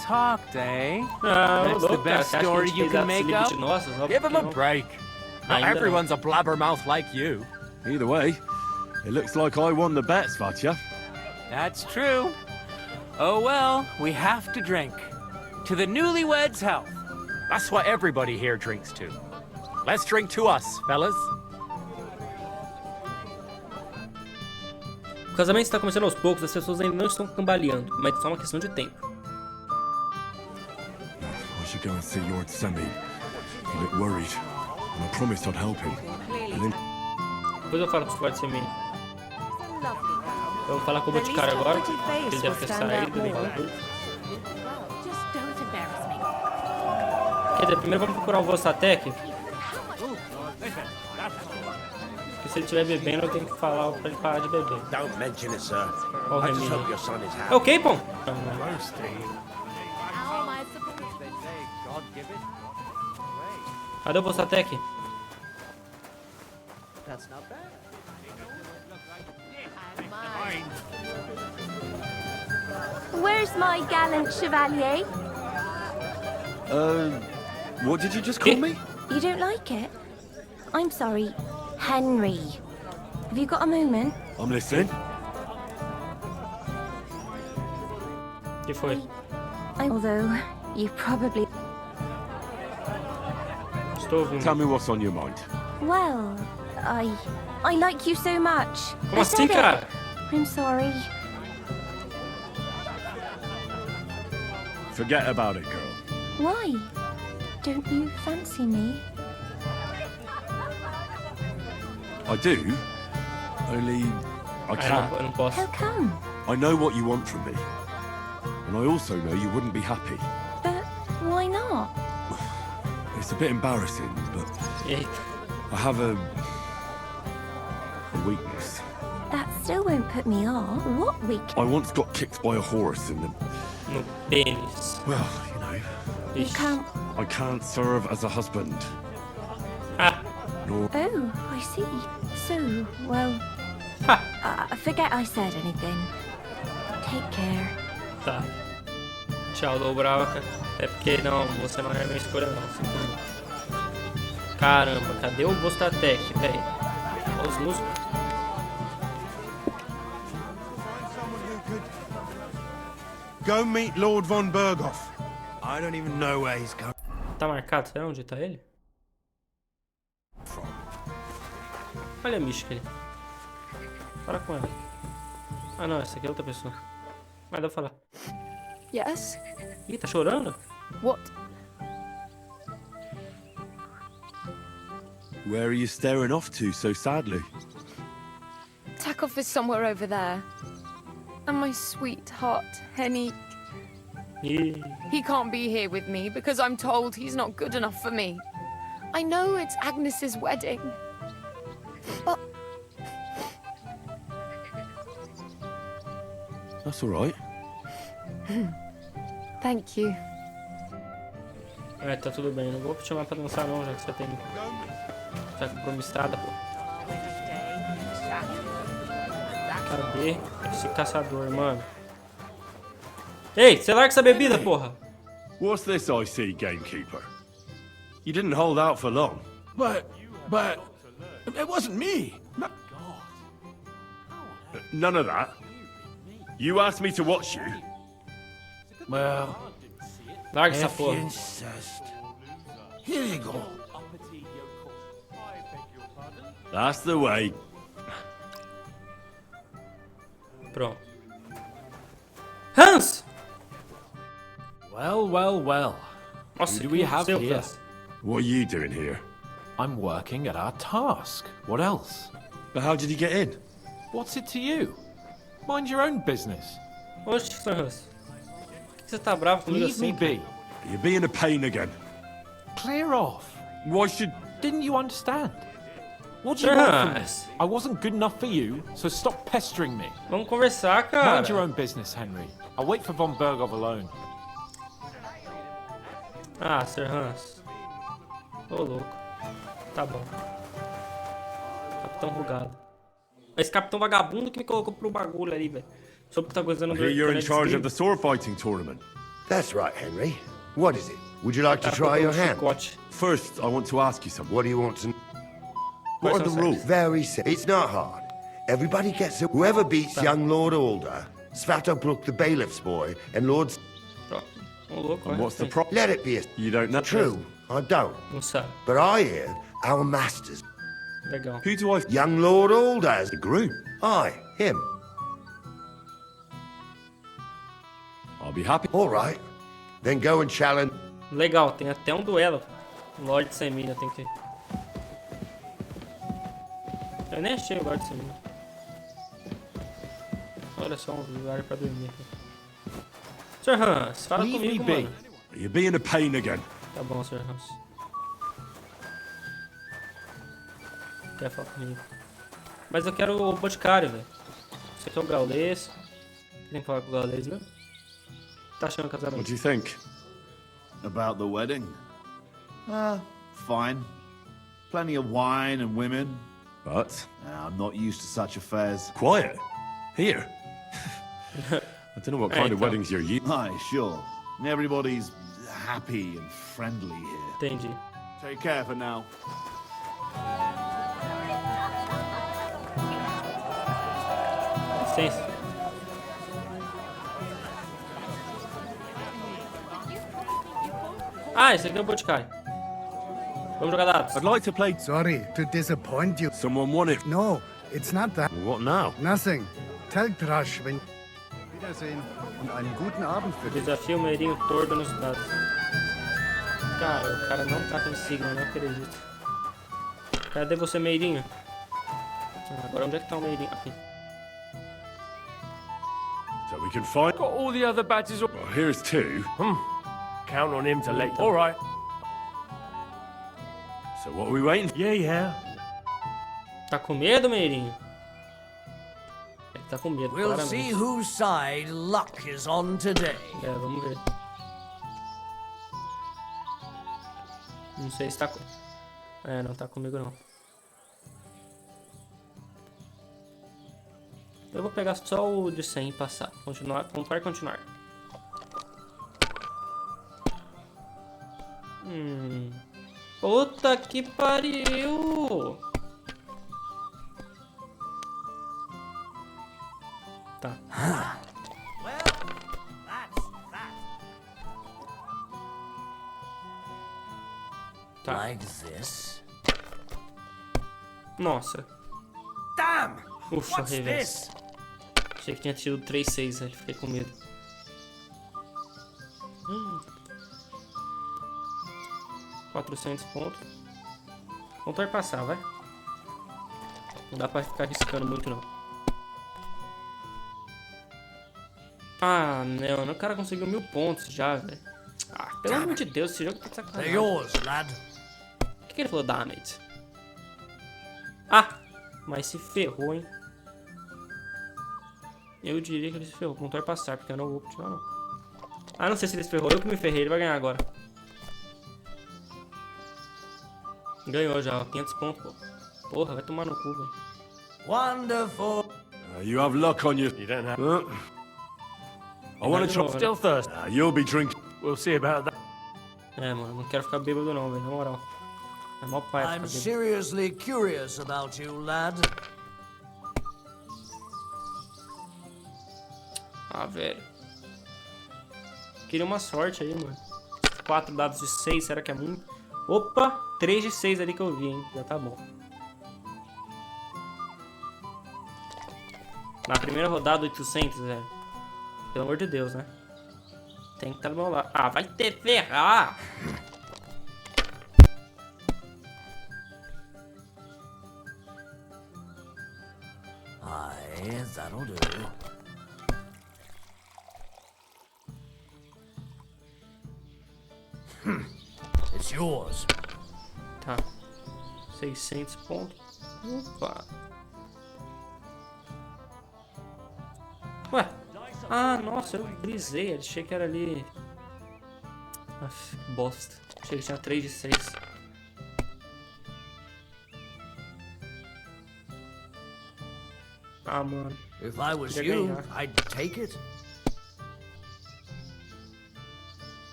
Talked, eh? That's the best story you can make up? Give him a break. Not everyone's a blabbermouth like you. Either way, it looks like I won the bet, Svatya. That's true. Oh well, we have to drink. To the newlyweds' health. That's what everybody here drinks to. Let's drink to us, fellas. O casamento está começando aos poucos, as pessoas ainda não estão cambaleando, mas é só uma questão de tempo. I should go and see Lord Semi. He looked worried, and I promised I'd help him. And then... Depois eu falo com o Lord Semi. Eu vou falar com o Boticário agora, que ele deve ter saído. Quer dizer, primeiro vamos procurar o Vostatec. Porque se ele estiver bebendo, eu tenho que falar pra ele parar de beber. Don't mention it, sir. Oh, I just hope your son is happy. É o Capon? Cadê o Vostatec? That's not bad. Where's my gallant chevalier? What did you just call me? You don't like it? I'm sorry. Henry. Have you got a moment? I'm listening. Que foi? Although, you probably... Estou ouvindo. Tell me what's on your mind. Well, I like you so much. Como assim, cara? I'm sorry. Forget about it, girl. Why? Don't you fancy me? I do. Only I can't. How come? I know what you want from me. And I also know you wouldn't be happy. But why not? It's a bit embarrassing, but I have a weakness. That still won't put me off. What weakness? I once got kicked by a horse in the... No penis. Well, you know. You can't... I can't serve as a husband. Nor... Oh, I see. So, well... forget I said anything. Take care. Tá. Tchau, Dobrava. É porque não, você não é minha escolha não. Caramba, cadê o Vostatec, velho? Olha os músculos. Go meet Lord von Berghoff. I don't even know where he's going. Tá marcado, sabe onde tá ele? Olha a Mishka ali. Fala com ela. Ah não, essa aqui é outra pessoa. Mas dá pra falar. Yes? Ih, tá chorando? What? Where are you staring off to so sadly? Takeoff is somewhere over there. And my sweetheart, Henny, he can't be here with me because I'm told he's not good enough for me. I know it's Agnes's wedding, but... That's all right. Thank you. É, tá tudo bem. Não vou te chamar pra dançar não, já que você tem... Tá compromissada, pô. Cadê esse caçador, mano? Ei, você larga essa bebida, porra! What's this I see, gamekeeper? You didn't hold out for long. But, it wasn't me. None of that. You asked me to watch you. Well, larga essa if porra. you insist. Here you go. That's the way. Pronto. Hans! Well, well, well. Nossa, Who do we have seu, here? Hans? What are you doing here? I'm working at our task. What else? But how did you get in? What's it to you? Mind your own business. Oxe, Sr. Hans. Por que você tá bravo comigo Leave me assim? be. You're being a pain again. Clear off. Why should... Didn't you understand? What do you Sr. want from me? Hans. I wasn't good enough for you, so stop pestering me. Vamos conversar, cara. Mind your own business, Henry. I'll wait for von Bergov alone. Ah, Sr. Hans. Ô, louco. Tá bom. Capitão Rugado. Esse capitão vagabundo que me colocou pro bagulho ali, velho. Soube que tá gozando I do... hear you're in charge of the sword fighting tournament. That's right, Henry. What is it? Would you like to try your hand? First, I want to ask you something. What do you want to... What are the rules? Very simple. It's not hard. Everybody gets it. Whoever beats young Lord Alder, Svatobrook the bailiff's boy, and Lord... And what's the problem? Let it be a... You don't know? True, I don't. Não sabe. But I hear our masters... Legal. Who do I... Young Lord Alder. The groom. Aye, him. I'll be happy. All right. Then go and challenge... Legal, tem até um duelo. Lorde Semilha tem que... Eu nem achei o Lorde Semilha. Olha só um lugar pra dormir aqui. Sr. Hans, fala comigo, mano. You're being a pain again. Tá bom, Sr. Hans. Quer falar comigo? Mas eu quero o boticário, velho. Você quer o gaulês? Tem que falar com o gaulês, viu? Tá achando casamento? What do you think? About the wedding? Fine. Plenty of wine and women. But? I'm not used to such affairs. Quiet? Here? I don't know what kind of weddings you're used to. Aye, sure. Everybody's happy and friendly here. Entendi. Take care for now. Licença. Ah, esse aqui é o boticário. Vamos jogar dados. I'd like to play... Sorry to disappoint you. Someone won it. No, it's not that. What now? Nothing. Tell Trash, wenn... Wiedersehen und einen guten Abend für dich. Desafio Meirinho tordo nos dados. Cara, o cara não tá com signo, não acredito. Cadê você, Meirinho? Agora onde é que tá o Meirinho? Aqui. So we can find... Got all the other badges. Well, here's two. Count on him to let... All right. So what are we waiting for? Yeah. Tá com medo, Meirinho? Ele tá com medo, We'll claramente. see whose side luck is on today. É, vamos ver. Não sei se tá com... É, não tá comigo não. Eu vou pegar só o de 100 e passar. Continuar, pontuar e continuar. Puta que pariu! Tá. Tá. Like this. Nossa. Damn! Ufa, What's revés. this? Achei que tinha tido 3-6, aí fiquei com medo. 400 pontos. Vamos passar, vai. Não dá pra ficar arriscando muito, não. Ah, não. O cara conseguiu 1000 pontos já, velho. Ah, pelo amor de Deus, esse jogo tá de sacanagem. They're yours, lad. O que ele falou? Damage. Ah, mas se ferrou, hein. Eu diria que ele se ferrou. Pontuar passar, porque eu não vou continuar, não. Ah, não sei se ele se ferrou. Eu que me ferrei. Ele vai ganhar agora. Ganhou já, ó. 500 pontos, pô. Porra, vai tomar no cu, velho. Wonderful. You have luck on you. You don't have... I want to try... Still thirsty? You'll be drinking. We'll see about that. É, mano, não quero ficar bêbado não, velho, na moral. É mó pai ficar I'm bêbado. seriously curious about you, lad. Ah, velho. Queria uma sorte aí, mano. 4 dados de 6, será que é muito? Opa, 3 de 6 ali que eu vi, hein? Já tá bom. Na primeira rodada, 800, velho. Pelo amor de Deus, né? Tem que estar do meu lado. Ah, vai te ferrar! Aye, that'll do. It's yours. Tá. 600 pontos. Opa. Ué. Ah, nossa, eu brisei. Achei que era ali. Aff, que bosta. Achei que tinha 3 de 6. Ah, mano. If I was Queria you, ganhar. I'd take it.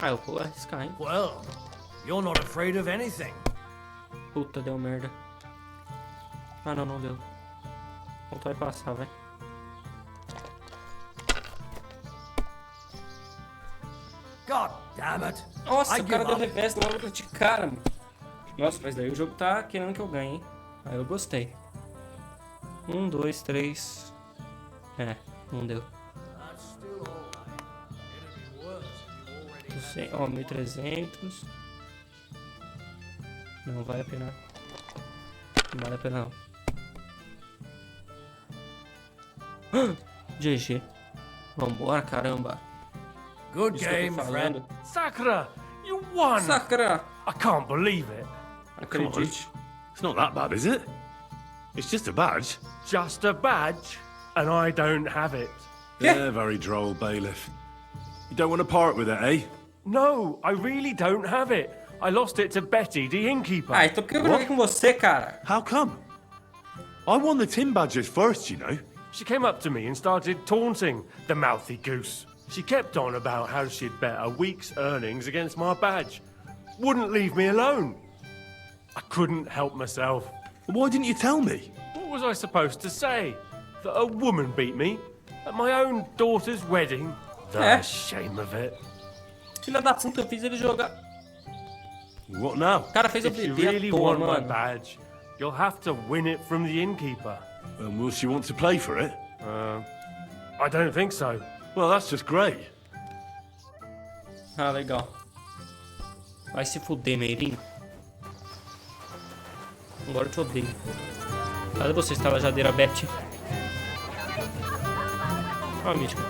Ah, eu vou arriscar, hein? Well, you're not afraid of anything. Puta, deu merda. Ah, não, não deu. Então vai passar, vai. God damn it. Nossa, I o cara give deu up. revés logo de cara, mano. Nossa, mas daí o jogo tá querendo que eu ganhe, hein? Aí eu gostei. 1, 2, 3. É, não deu. Ó, 1.300. Não vale a pena. Não vale a pena não. GG. Vambora, caramba. Good Isso que eu tô game, falando. friend. Sakura, you won. Sakura. I can't believe it. Acredite. It's not that bad, is it? It's just a badge. Just a badge, and I don't have it. Yeah, very droll, bailiff. You don't want to part with it, eh? No, I really don't have it. I lost it to Betty, the innkeeper. Ah, então por que eu joguei com você, cara? How come? I won the tin badges first, you know. She came up to me and started taunting, the mouthy goose. She kept on about how she'd bet a week's earnings against my badge. Wouldn't leave me alone. I couldn't help myself. Why didn't you tell me? What was I supposed to say? That a woman beat me? At my own daughter's wedding? The shame of it. Filha da puta, eu fiz ele jogar. What now? O cara fez eu If you beber à really toa, want my mano. badge, you'll have to win it from the innkeeper. Will she want to play for it? I don't think so. Well, that's just great. Ah, legal. Vai se fuder, Meirinho. Agora eu te odeio. Cadê você, estalajadeira Beth? Ó, mítico.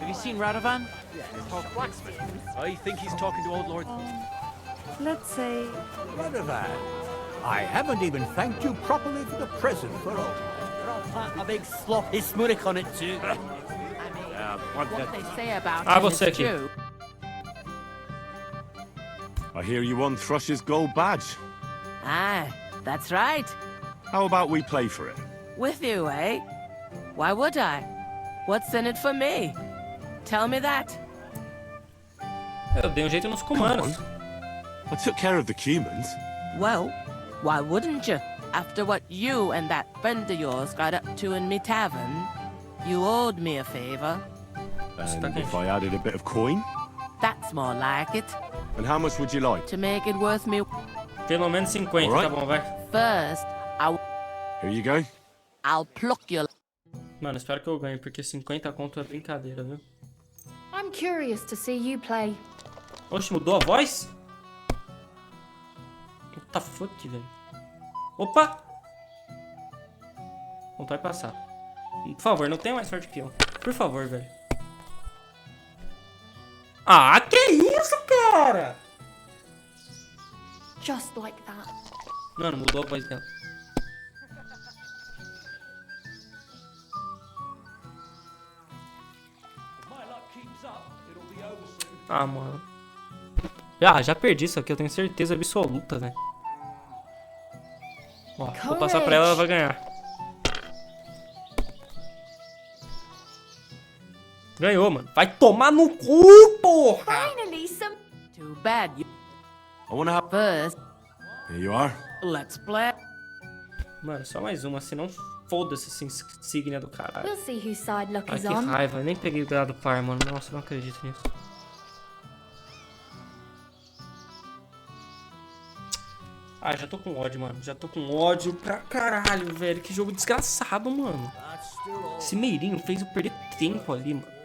Have you seen Radovan? I think he's talking to old Lord... Let's say... Radovan, I haven't even thanked you properly for the present for all. A big sloppy smurrick on it too. What they say about Ah, him is você aqui. true. I hear you won Thrush's gold badge. Ah, that's right. How about we play for it? With you, eh? Why would I? What's in it for me? Tell me that. Eu dei um jeito nos comandos. I took care of the humans. Well, why wouldn't you? After what you and that friend of yours got up to in me tavern, you owed me a favor. And if I added a bit of coin? That's more like it. And how much would you like? To make it worth me. Pelo menos 50, Alright. tá bom, vai. First, Here you go. I'll pluck you. Mano, espero que eu ganhe, porque 50 conto é brincadeira, viu? I'm curious to see you play. Oxe, mudou a voz? What the fuck, velho? Opa! Não vai passar. Por favor, não tenha mais sorte que eu. Por favor, velho. Ah, que isso, cara? Just like that. Mano, mudou a voz dela. Ah, mano. Já perdi isso aqui, eu tenho certeza absoluta, velho. Vou passar pra ela vai ganhar. Ganhou, mano. Vai tomar no cu, porra! Finally, some. Too bad. I wanna have... First, Here you are. let's play. Mano, só mais uma, senão foda-se essa insígnia do caralho. We'll see whose side luck Ai, is que on. raiva. Eu nem peguei o grado par, mano. Nossa, eu não acredito nisso. Ah, já tô com ódio, mano. Já tô com ódio pra caralho, velho. Que jogo desgraçado, mano. Esse meirinho fez eu perder tempo ali, mano.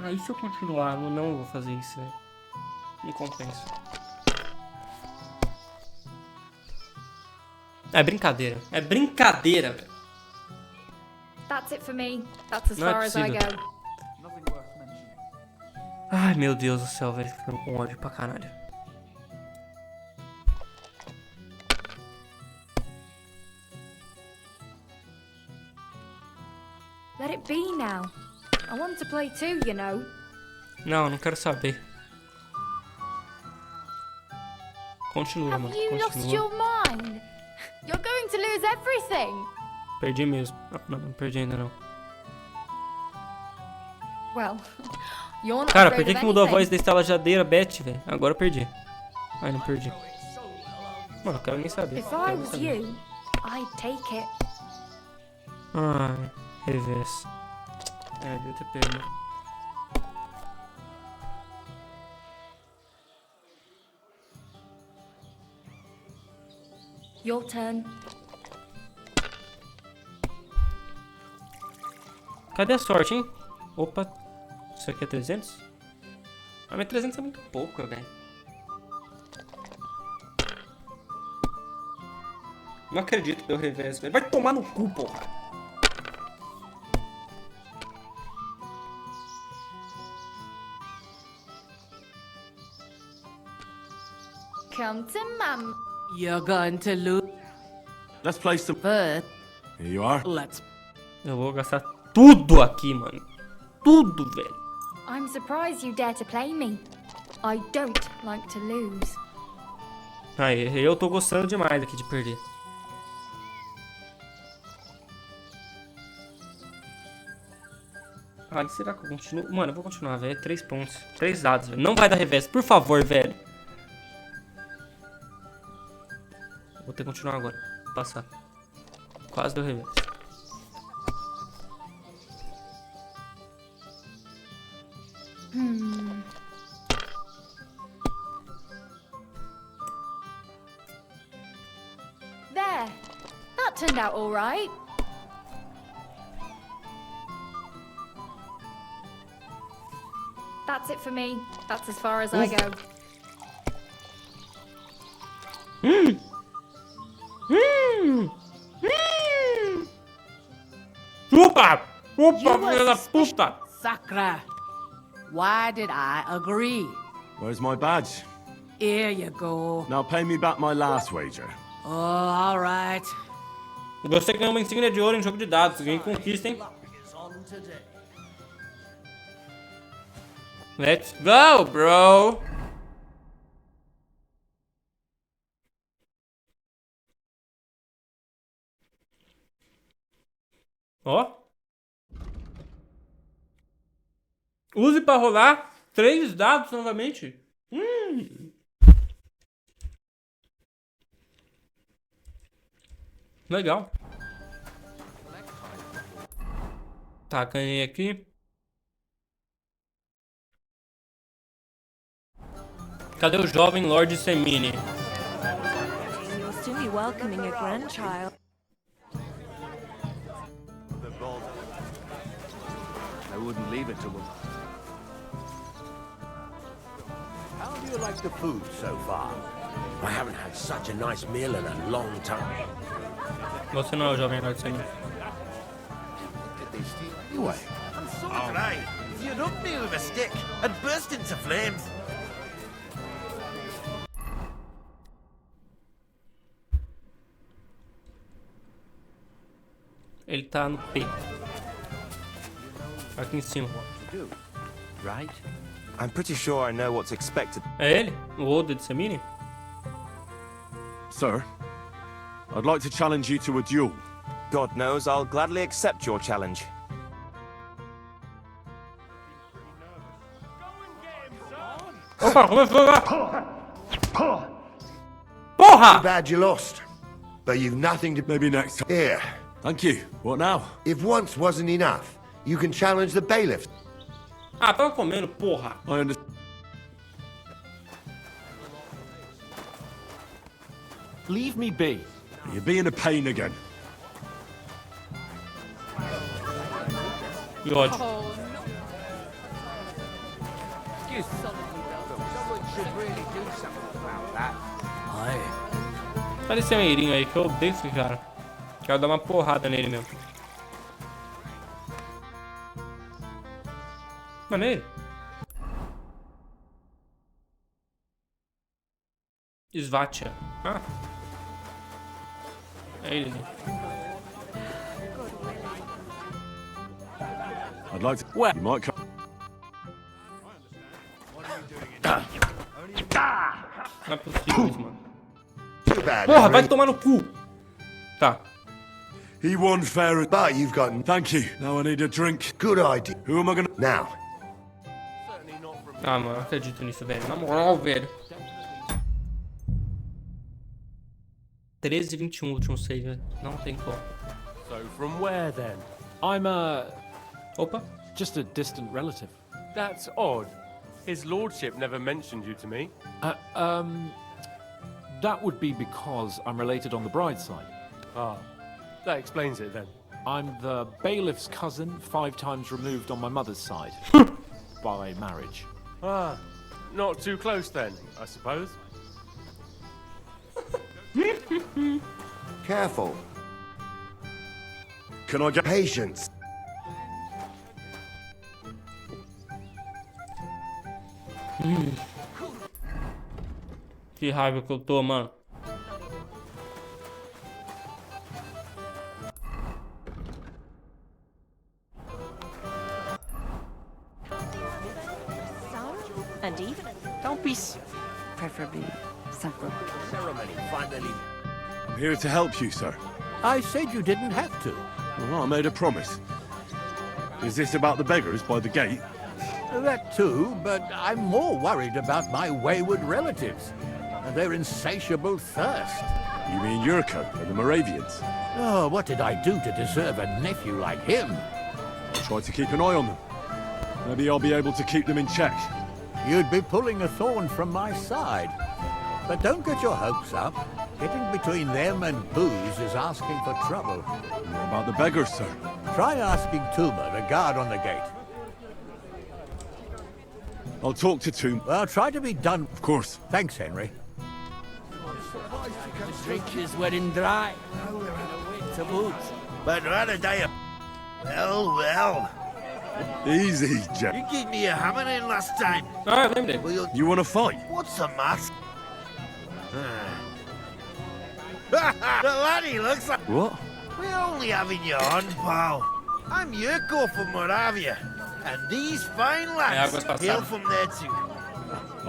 Ah, e se eu continuar? Eu não vou fazer isso, velho. Não compensa. É brincadeira. É brincadeira, velho. That's it for me. That's as Não é far as I possível. go. Ai, meu Deus do céu, velho. Ficando com ódio pra caralho. Let it be now. I want to play too, you know. Não, não quero saber. Continua, Have mano. you lost Continua. your mind? You're going to lose everything. Perdi mesmo. Não perdi ainda não. Well, you're not Cara, afraid por que of que mudou a anything. voz da estalajadeira, Beth, velho? Agora eu perdi. Ai, não perdi. Mano, eu quero nem saber. If I Quero nem was saber. you, I'd take it. Ai, revés. É, devia ter pego. Your turn. Cadê a sorte, hein? Opa. Isso aqui é 300? Ah, mas 300 é muito pouco, velho. Não acredito que deu revés, velho. Vai tomar no cu, porra. Come to mum. You're going to lose. Let's play some... First, Here you are. let's. Eu vou gastar tudo aqui, mano. Tudo, velho. I'm surprised you dare to play me. I don't like to lose. Aí, eu tô gostando demais aqui de perder. Ai, será que eu continuo? Mano, eu vou continuar, velho. 3 pontos. 3 dados, velho. Não vai dar revés, por favor, velho. Vou ter que continuar agora. Vou passar. Quase deu revés. There. That turned out all right. That's it for me. That's as far as I go. Chupa! Chupa, filha da puta! Sakra. Why did I agree? Where's my badge? Here you go. Now pay me back my last wager. Oh, all right. Você ganhou uma insígnia de ouro em jogo de dados. Ganhei conquista, hein? Let's go, bro! Ó. Use para rolar 3 dados novamente. Legal. Tá, ganhei aqui. Cadê o jovem Lord Semini? You'll soon be welcoming a grandchild. I wouldn't leave it to them. How do you like the food so far? I haven't had such a nice meal in a long time. Você não é o jovem Lord Semini. Anyway. I'm so dry. You'd up me with a stick and burst into flames. Ele tá no P. Aqui em cima. Right? I'm pretty sure I know what's expected. É ele? O Oda de Semini? Sir, I'd like to challenge you to a duel. God knows I'll gladly accept your challenge. Opa, começou lá! Too Porra! bad you lost. But you've nothing to... Maybe next time. Here. Thank you. What now? If once wasn't enough, you can challenge the bailiff. Ah, tava comendo, porra. I understand. Leave me be. You're being a pain again. Que ódio. Oh, no. You son of a... Someone should really do something about that. Olha esse ameirinho aí, que eu odeio esse cara. Quero dar uma porrada nele mesmo. Maneiro. Svatia. Ah. É ele. I'd like to... Well, you might come... Não é possível isso, mano. Too bad. Porra, vai tomar no cu. Tá. He won fair... But you've got... Thank you. Now I need a drink. Good idea. Who am I gonna... Now. Ah, mano, não acredito nisso, velho. Na moral, velho. 13:21 o último save, velho. Não tem como. So from where then? I'm Opa. just a distant relative. That's odd. His lordship never mentioned you to me. That would be because I'm related on the bride's side. Ah, that explains it then. I'm the bailiff's cousin, 5 times removed on my mother's side. By marriage. Ah, not too close then, I suppose. Careful. Can I get... Patience. Que raiva que eu tô, mano. And even don't be preferably supper. Ceremony finally. I'm here to help you, sir. I said you didn't have to. Well, I made a promise. Is this about the beggars by the gate? That too, but I'm more worried about my wayward relatives and their insatiable thirst. You mean Yurko and the Moravians? Oh, what did I do to deserve a nephew like him? Try to keep an eye on them. Maybe I'll be able to keep them in check. You'd be pulling a thorn from my side. But don't get your hopes up. Getting between them and booze is asking for trouble. What about the beggars, sir? Try asking Tuma, the guard on the gate. I'll talk to Toom. Well, try to be done. Of course. Thanks, Henry. The drink is wet and dry. To boot. But rather die a... Well, well. Easy, Jack. You gave me a hammering last time. Alright, limited. You want to fight? What's the mask? The laddie looks like... What? We're only having you on, pal. I'm Yurko from Moravia. And these fine lads hail from there too.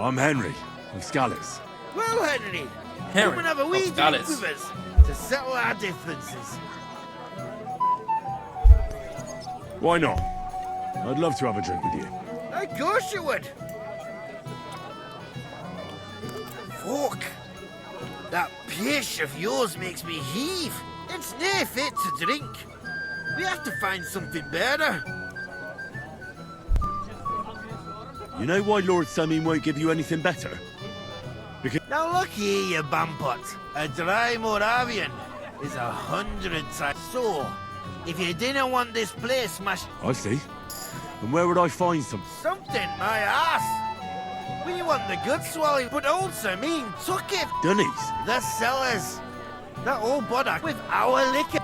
I'm Henry of Scallis. Well, Henry, come and have a wee drink with us to settle our differences. Why not? I'd love to have a drink with you. Of course you would. Fuck. That pish of yours makes me heave. It's nae fit to drink. We have to find something better. You know why Lord Samin won't give you anything better? Because... Now look here, you bampot. A dry Moravian is 100 times. So, if you didn't want this place smashed... I see. And where would I find some? Something, my ass. We want the good swallow, but old Samin took it. Dunnies? The cellars. That old boddock with our liquor.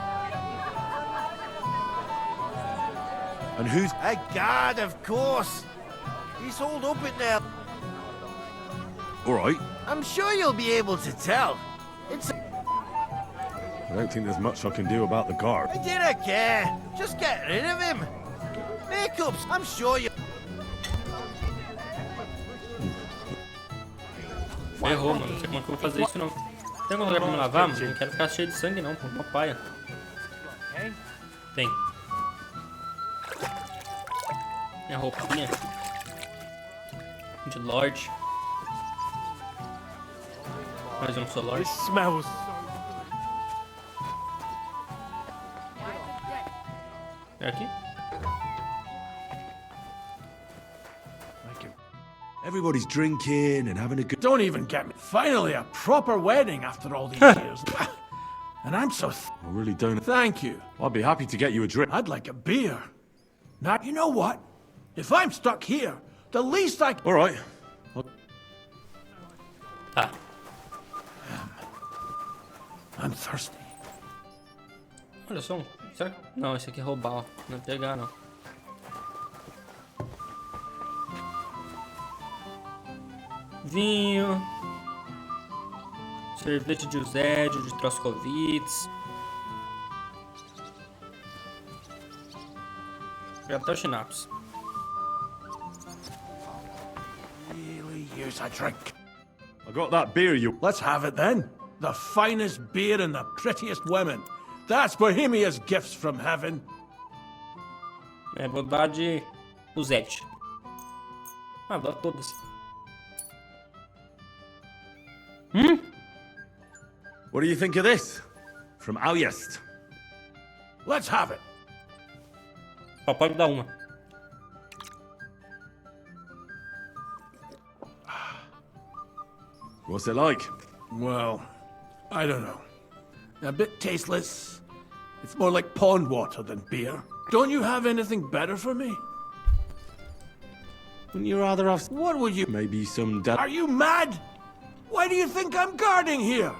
And who's... A guard, of course. He's holed up in there. All right. I'm sure you'll be able to tell. It's... I don't think there's much I can do about the guard. I didn't care. Just get rid of him. Makeups, I'm sure you... Ferrou, mano. Não sei como é que eu vou fazer isso, não. Tem algum lugar pra me lavar? Não quero ficar cheio de sangue não, pô. Papaia. Tem. Minha roupinha. De Lorde. Mas eu não sou Lorde. It smells. É aqui? Everybody's drinking and having a good... Don't even get me. Finally, a proper wedding after all these years. And I'm so... I really don't... Thank you. I'd be happy to get you a drink. I'd like a beer. Now, you know what? If I'm stuck here, the least I... All right. Tá. I'm thirsty. Olha só. Será que... Não, esse aqui é roubar, ó. Não é pegar, não. Vinho. Sorvete de Uzédio, de Troskovitz. Já até o Schnapps. Really use a drink. I got that beer you... Let's have it then. The finest beer and the prettiest women. That's Bohemia's gifts from heaven. É, vou dar de Uzédio. Ah, vou dar todas. What do you think of this? From Alyest. Let's have it. Só pode dar uma. What's it like? Well, I don't know. A bit tasteless. It's more like pond water than beer. Don't you have anything better for me? Wouldn't you rather have... What would you... Maybe some... Are you mad? Why do you think I'm guarding here?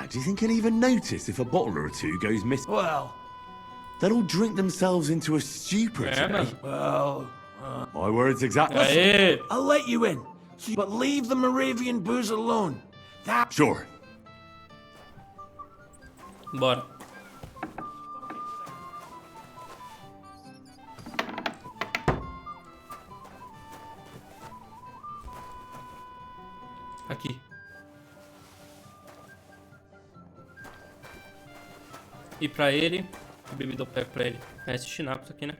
Do you think he'll even notice if a bottle or two goes missing? Well... They'll all drink themselves into a stupor today. Well... My words exactly. Aê. I'll let you in. But leave the Moravian booze alone. That... Sure. Bora. Aqui. E pra ele, a bebida eu pego pra ele. É esse Schnapps aqui, né?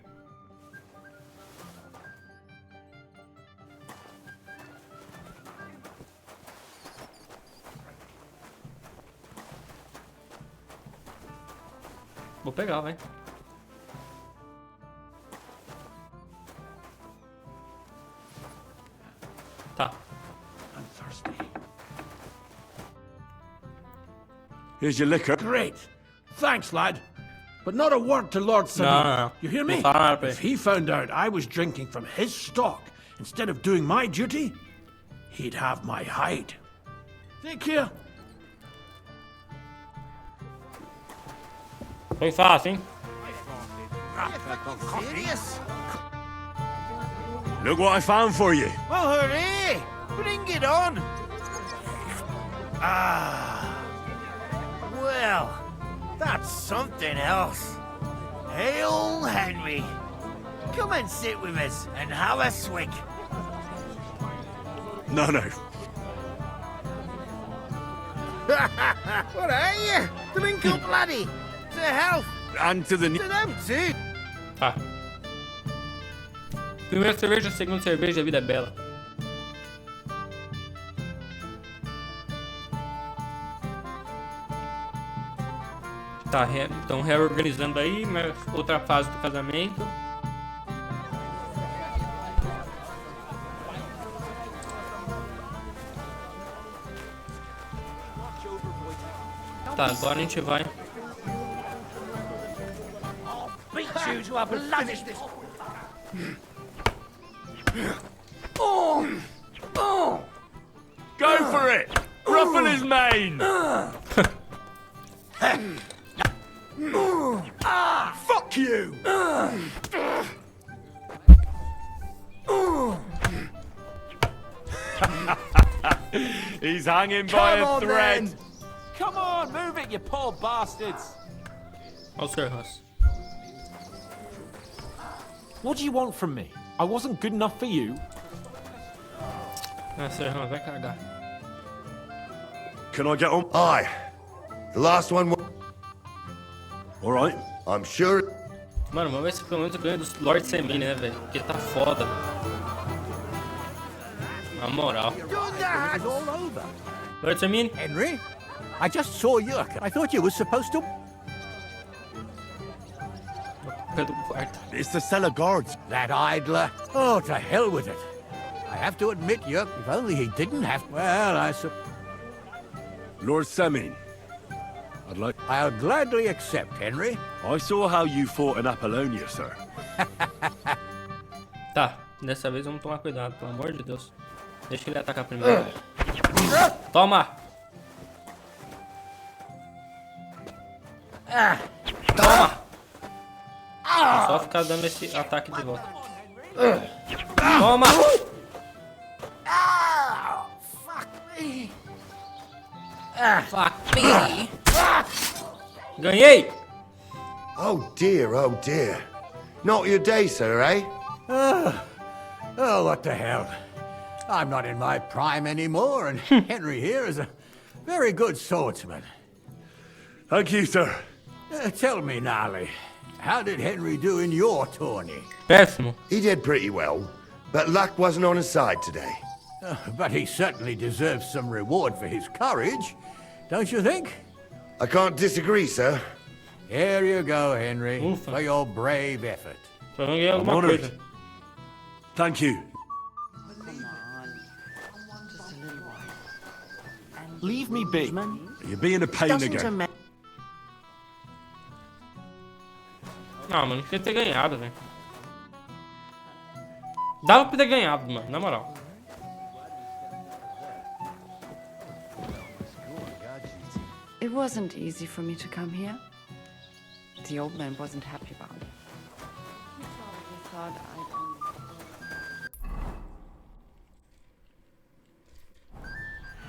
Vou pegar, vai. Tá. I'm thirsty. Here's your liquor. Great. Thanks, lad. But not a word to Lord Samuel. No. You hear me? Não fala nada pra If ele. he found out I was drinking from his stock instead of doing my duty, he'd have my hide. Take care. Foi fácil, hein? Serious? Look what I found for you. Well, hooray! Bring it on! Ah. Well, that's something else. Hail, Henry. Come and sit with us and have a swig. No. What are you? Drink up, laddie. To health. And to the... To them too. Tá. Primeira cerveja, segunda cerveja, a vida é bela. Tá, então reorganizando aí, mas outra fase do casamento. Tá, agora a gente vai. Beat you to a bloody... Go for it! Ruffle his mane! Fuck you! He's hanging by a thread. Then. Come on, move it, you poor bastards. Olha o Sr. Huss. What do you want from me? I wasn't good enough for you. Ah, Sr. Huss, vai cagar. Can I get on? Aye. The last one was... All right. I'm sure... Mano, vamos ver se pelo menos eu ganho dos Lord Semine, né, velho? Porque tá foda. Na moral. Lord Semine? Henry, I just saw you. I thought you were supposed to... It's the cellar guards. That idler. Oh, to hell with it. I have to admit, Yerk, if only he didn't have... Well, I suppose... Lord Semine, I'll gladly accept, Henry. I saw how you fought in Apollonia, sir. Tá, dessa vez vamos tomar cuidado, pelo amor de Deus. Deixa ele atacar primeiro. Toma! Toma! É só ficar dando esse ataque de volta. Toma! Fuck me! Ganhei! Oh dear. Not your day, sir, eh? Oh, what the hell. I'm not in my prime anymore, and Henry here is a very good swordsman. Thank you, sir. Tell me, Gnarly, how did Henry do in your tourney? Péssimo. He did pretty well, but luck wasn't on his side today. But he certainly deserves some reward for his courage, don't you think? I can't disagree, sir. Here you go, Henry, for your brave effort. I'm honored. Thank you. Leave me be. You're being a pain again. Não, mano, queria ter ganhado, velho. Dava pra ter ganhado, mano, na moral. It wasn't easy for me to come here. The old man wasn't happy about it. He thought I'd...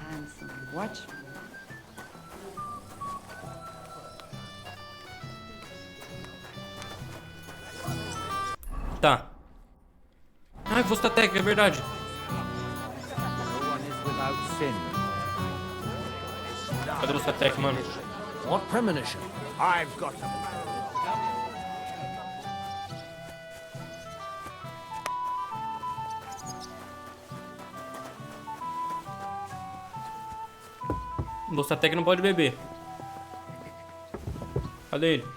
Handsome watchman. Tá. Ai, força técnica, é verdade. Cadê o Satek, mano? What premonition? I've got them. O Satek não pode beber. Cadê ele?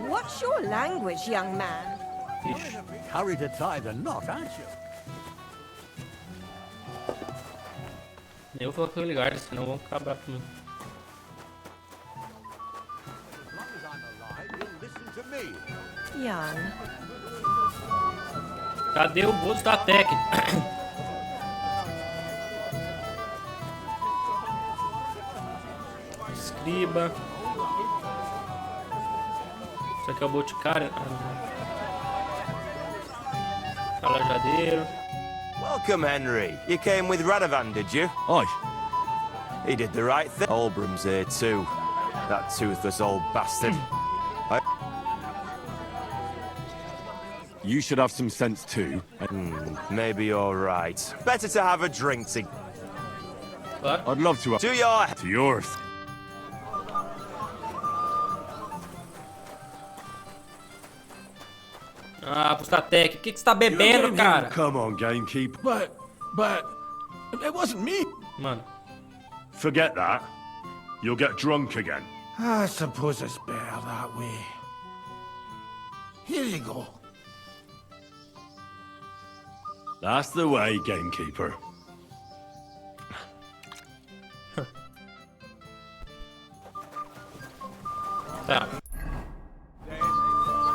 What's your language, young man? Hurry to tie the knot, aren't you? Eu vou falar com ele guarda, senão vão ficar bravos comigo. Young. Cadê o bolso da técnica? Escriba. Isso aqui é o boticário. Calajadeiro. Welcome, Henry. You came with Radovan, did you? Aye. He did the right thing. Olbram's here too. That toothless old bastard. You should have some sense too. Maybe you're right. Better to have a drink to... What? I'd love to have... To your... To yours. Ah, Pustatec, o que você tá bebendo, cara? Come on, gamekeeper. But... It wasn't me. Mano. Forget that. You'll get drunk again. I suppose it's better that way. Here you go. That's the way, gamekeeper. Tá.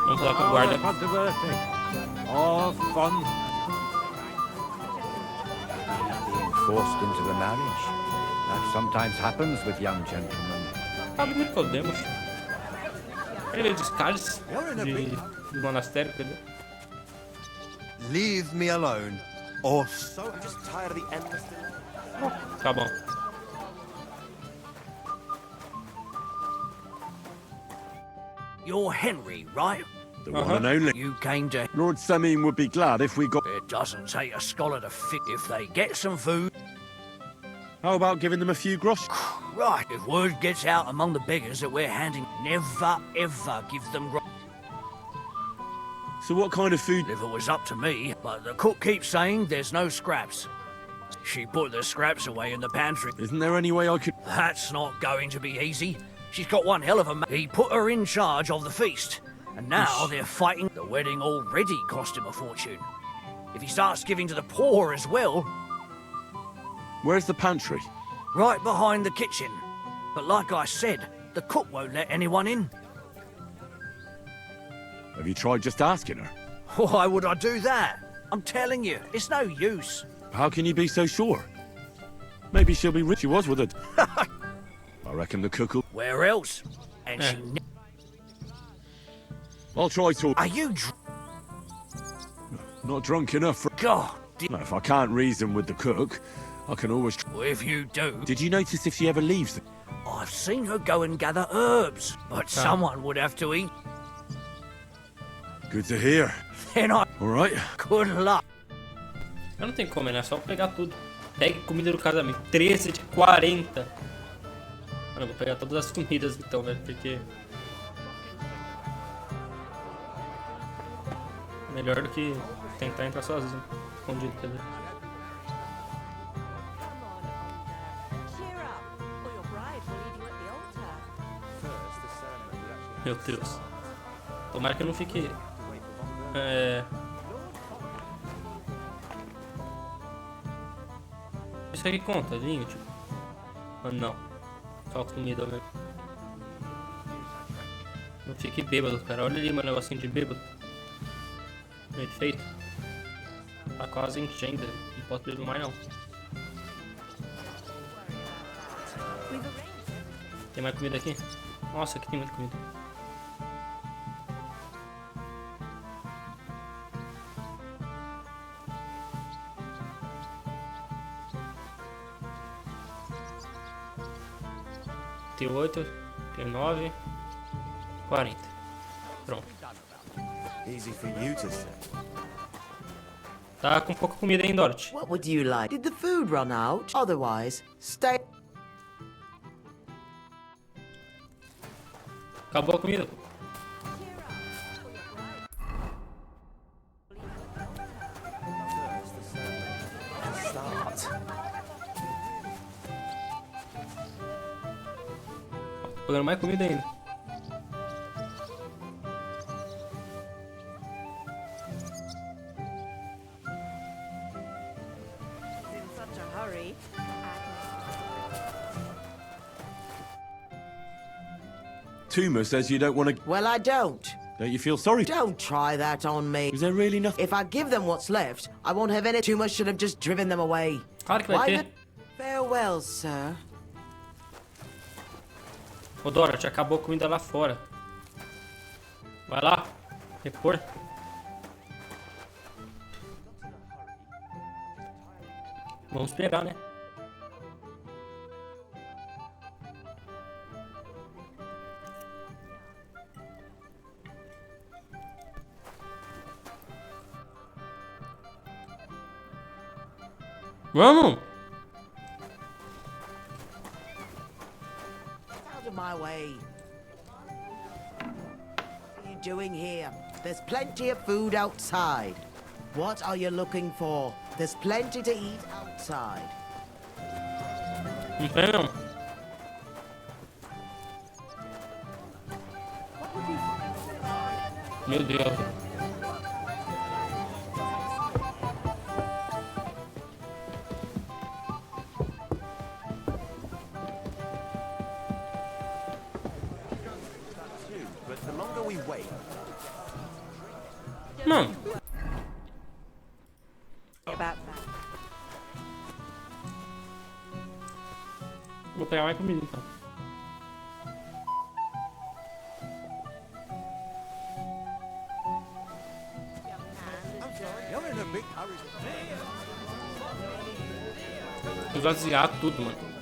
Vamos falar com o guarda. Oh, fun. Being forced into the marriage. That sometimes happens with young gentlemen. Sabe o podemos? Ele é descalço de monastério, cadê? Leave me alone, or so... I'm just tired of the endless... Tá bom. You're Henry, right? The one and only. You came to... Lord Sameen would be glad if we got... It doesn't take a scholar to fit if they get some food. How about giving them a few grosh? Right, if word gets out among the beggars that we're handing, never ever give them So what kind of food? If it was up to me, but the cook keeps saying there's no scraps. She put the scraps away in the pantry. Isn't there any way I could... That's not going to be easy. She's got one hell of a... He put her in charge of the feast. And now they're fighting. The wedding already cost him a fortune. If he starts giving to the poor as well... Where's the pantry? Right behind the kitchen. But like I said, the cook won't let anyone in. Have you tried just asking her? Why would I do that? I'm telling you, it's no use. How can you be so sure? Maybe she'll be rich. She was with her. I reckon the cook will... Where else? And she... I'll try to... Are you Not drunk enough for... God... No, if I can't reason with the cook, I can always... Well, if you do... Did you notice if she ever leaves? I've seen her go and gather herbs, but someone would have to eat. Good to hear. Then I... Alright. Good luck. Eu não tenho como, né? É só pegar tudo. Pegue comida do casamento. 13 de 40. Mano, eu vou pegar todas as comidas então, velho, porque... Melhor do que tentar entrar sozinho. Escondido, quer dizer. Meu Deus. Tomara que eu não fique... Isso aqui conta, vinho, tipo... Ah, não. Só comida mesmo. Não fique bêbado, cara. Olha ali meu negocinho de bêbado. Bem feito. Tá quase enchendo. Não posso beber mais não. Tem mais comida aqui? Nossa, aqui tem muita comida. Tem 8, tem 9, 40. Pronto. Easy for you to say. Tá com pouca comida, hein, Dorothy? What would you like? Did the food run out? Otherwise, stay... Acabou a comida. Tô pegando mais comida ainda. In such a hurry. Tuma says you don't want to... Well, I don't. Don't you feel sorry? Don't try that on me. Is there really nothing? If I give them what's left, I won't have any. Tuma should have just driven them away. Claro que vai ter. Farewell, sir. Ô, Dorothy, acabou a comida lá fora. Vai lá. Repor. Vamos pegar, né? Vamos! Out of my way. What are you doing here? There's plenty of food outside. What are you looking for? There's plenty to eat outside. Não tem não. Meu Deus. But the longer we wait... Não. Vou pegar mais comida então. Esvaziar tudo, mano.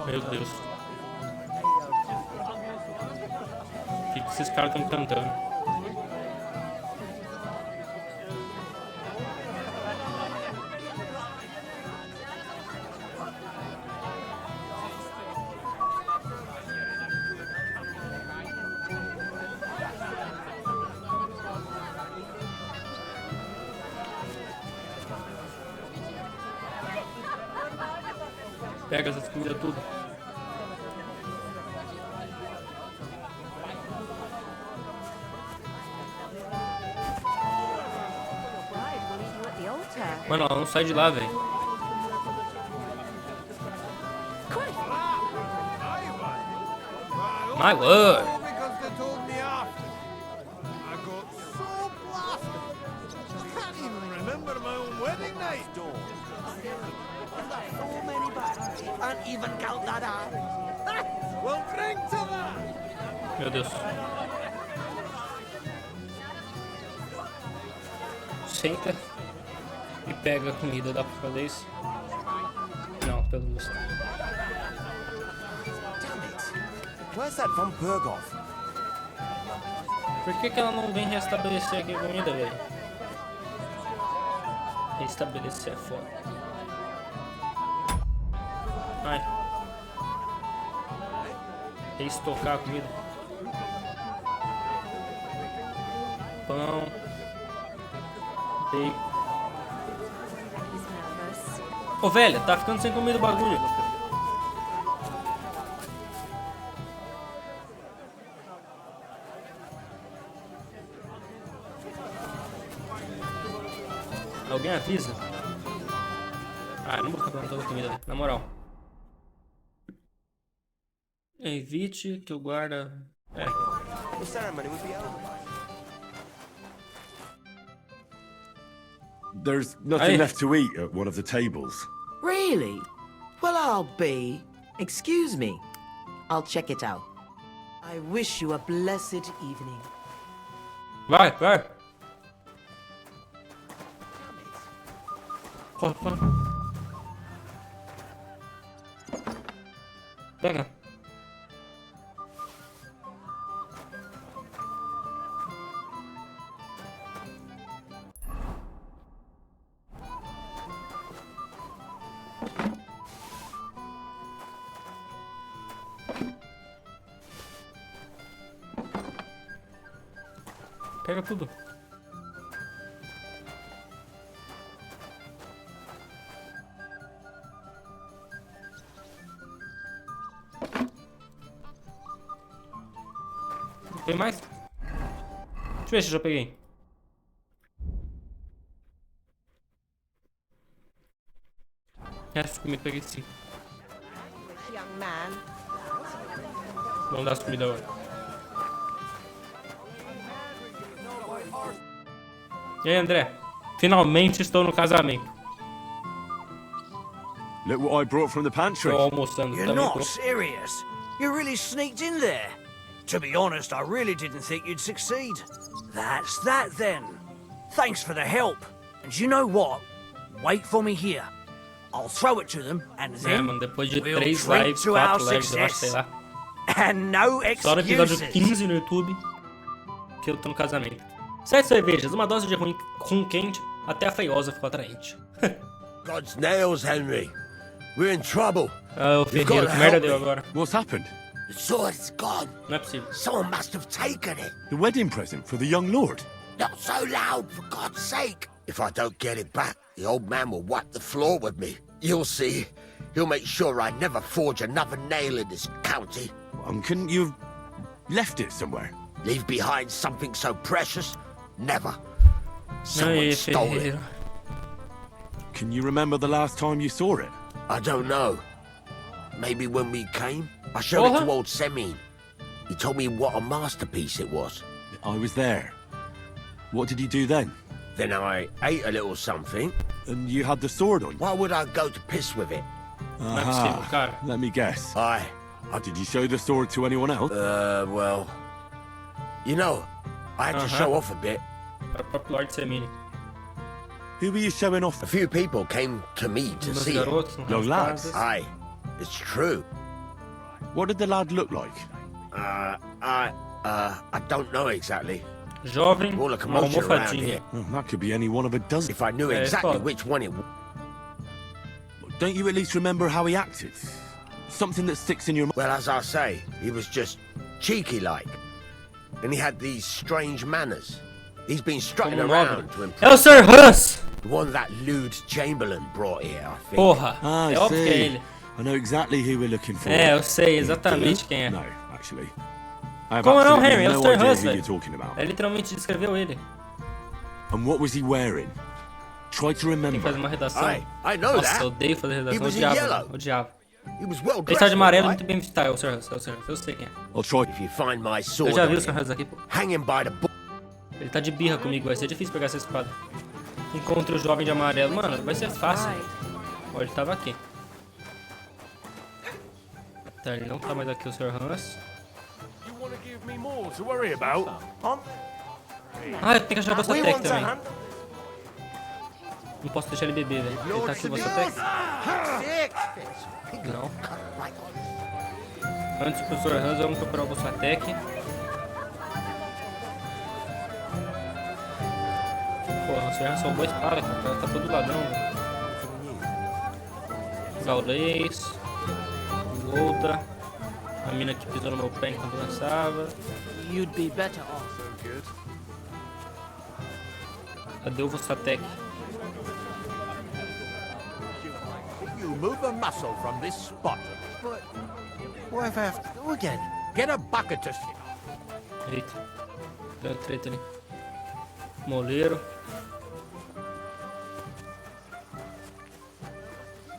Meu Deus. O que esses caras estão cantando? Pega essas comidas tudo. Mano, ela não sai de lá, velho. My word. Because they told me after. I got so blasted. I can't even remember my own wedding night. So many bags. Can't even count that out. Well, drink to that. Meu Deus. Senta e pega a comida. Dá pra fazer isso? Não, pelo visto. Where's that von Berghoff? Por que ela não vem restabelecer aqui a comida, velho? Restabelecer é foda. Ai. Reestocar a comida. Pão. Bacon. Ô, velho, tá ficando sem comida o bagulho. Alguém avisa? Ah, eu não vou ficar plantando comida, velho. Na moral. Evite que o guarda... É. The ceremony would be over. There's nothing left to eat at one of the tables. Really? Well, I'll be. Excuse me. I'll check it out. I wish you a blessed evening. Vai, vai. Corre, corre. Pega. Pega tudo. Tem mais? Deixa eu ver se eu já peguei. Essa comida eu peguei sim. Young man. Vamos dar as comidas agora. E aí, André? Finalmente estou no casamento. Look what I brought from the pantry. Estou almoçando. You're Também not tô. serious. You really sneaked in there. To be honest, I really didn't think you'd succeed. That's that then. Thanks for the help. And you know what? Wait for me here. I'll throw it to them and É, then mano, depois de we'll 3 drink lives, to our 4 lives, eu acho, sei success. lá. And no Só no episódio excuses. 15 no YouTube que eu tô no casamento. 7 cervejas, uma dose de rum quente, até a feiosa ficou atraente. God's nails, Henry. We're in trouble. Ah, o ferreiro, que merda deu agora? What's happened? The sword's gone. Não é possível. Someone must have taken it. The wedding present for the young lord? Not so loud, for God's sake. If I don't get it back, the old man will wipe the floor with me. You'll see. He'll make sure I never forge another nail in this county. Couldn't you have left it somewhere? Leave behind something so precious? Never. Someone stole it. Can you remember the last time you saw it? I don't know. Maybe when we came? I showed it to old Semine. He told me what a masterpiece it was. I was there. What did you do then? Then I ate a little something. And you had the sword on you? Why would I go to piss with it? Aha. Let me guess. Aye. Did you show the sword to anyone else? Well... You know, I had to show off a bit. Lord Semine. Who were you showing off? A few people came to me to see it. Young lads? Aye, it's true. What did the lad look like? I don't know exactly. Jovem, All the uma commotion around almofadinha. here. That could be any one of a dozen. If I knew Yeah, it's exactly fine. which one it was. Don't you at least remember how he acted? Something that sticks in your mind. Well, as I say, he was just cheeky-like. And he had these strange manners. He's been strutting Como around nobre. to É o Sir Hans! the one that lewd Chamberlain brought here, I think. Porra, Ah, I é óbvio que é see. ele. I know exactly who we're looking for. É, eu sei exatamente quem é. No, actually. I have Como não, absolutely Henry? É o no Sir idea Hans, who you're velho. talking about. Ele literalmente descreveu ele. And what was he wearing? Try to Tem remember. que fazer uma redação. I know Nossa, that. eu odeio fazer He redação. was in Odiava, yellow. odiava. He was well Ele dressed, tá de amarelo, right? muito bem vestido. É o Sir Hans, é o Sir Hans. Eu sei quem é. I'll try. If you find my Eu sword já vi on o Sir him, Hans aqui, pô. hang him by the book. Ele tá de birra comigo, vai ser difícil pegar essa espada. Encontre o jovem de amarelo. Mano, vai ser fácil. Ó, ele tava aqui. Tá, ele não tá mais aqui, o Sr. Hans. You want to give me more to worry about? Ah, eu tenho que achar o Vossatec também. Não posso deixar ele beber, velho. Ele tá aqui, o Vossatec? Não. Antes do Sr. Hans, vamos procurar o Vossatec. Porra, o Sr. Hans salvou a espada, cara. Tá todo ladrão, velho. Gaulês. Volta. A mina que pisou no meu pé enquanto dançava. You'd be better off. Cadê o Vossatec? You move a muscle from this spot. But what if I have to go again? Get a bucket to... Eita. Deu treta ali. Moleiro.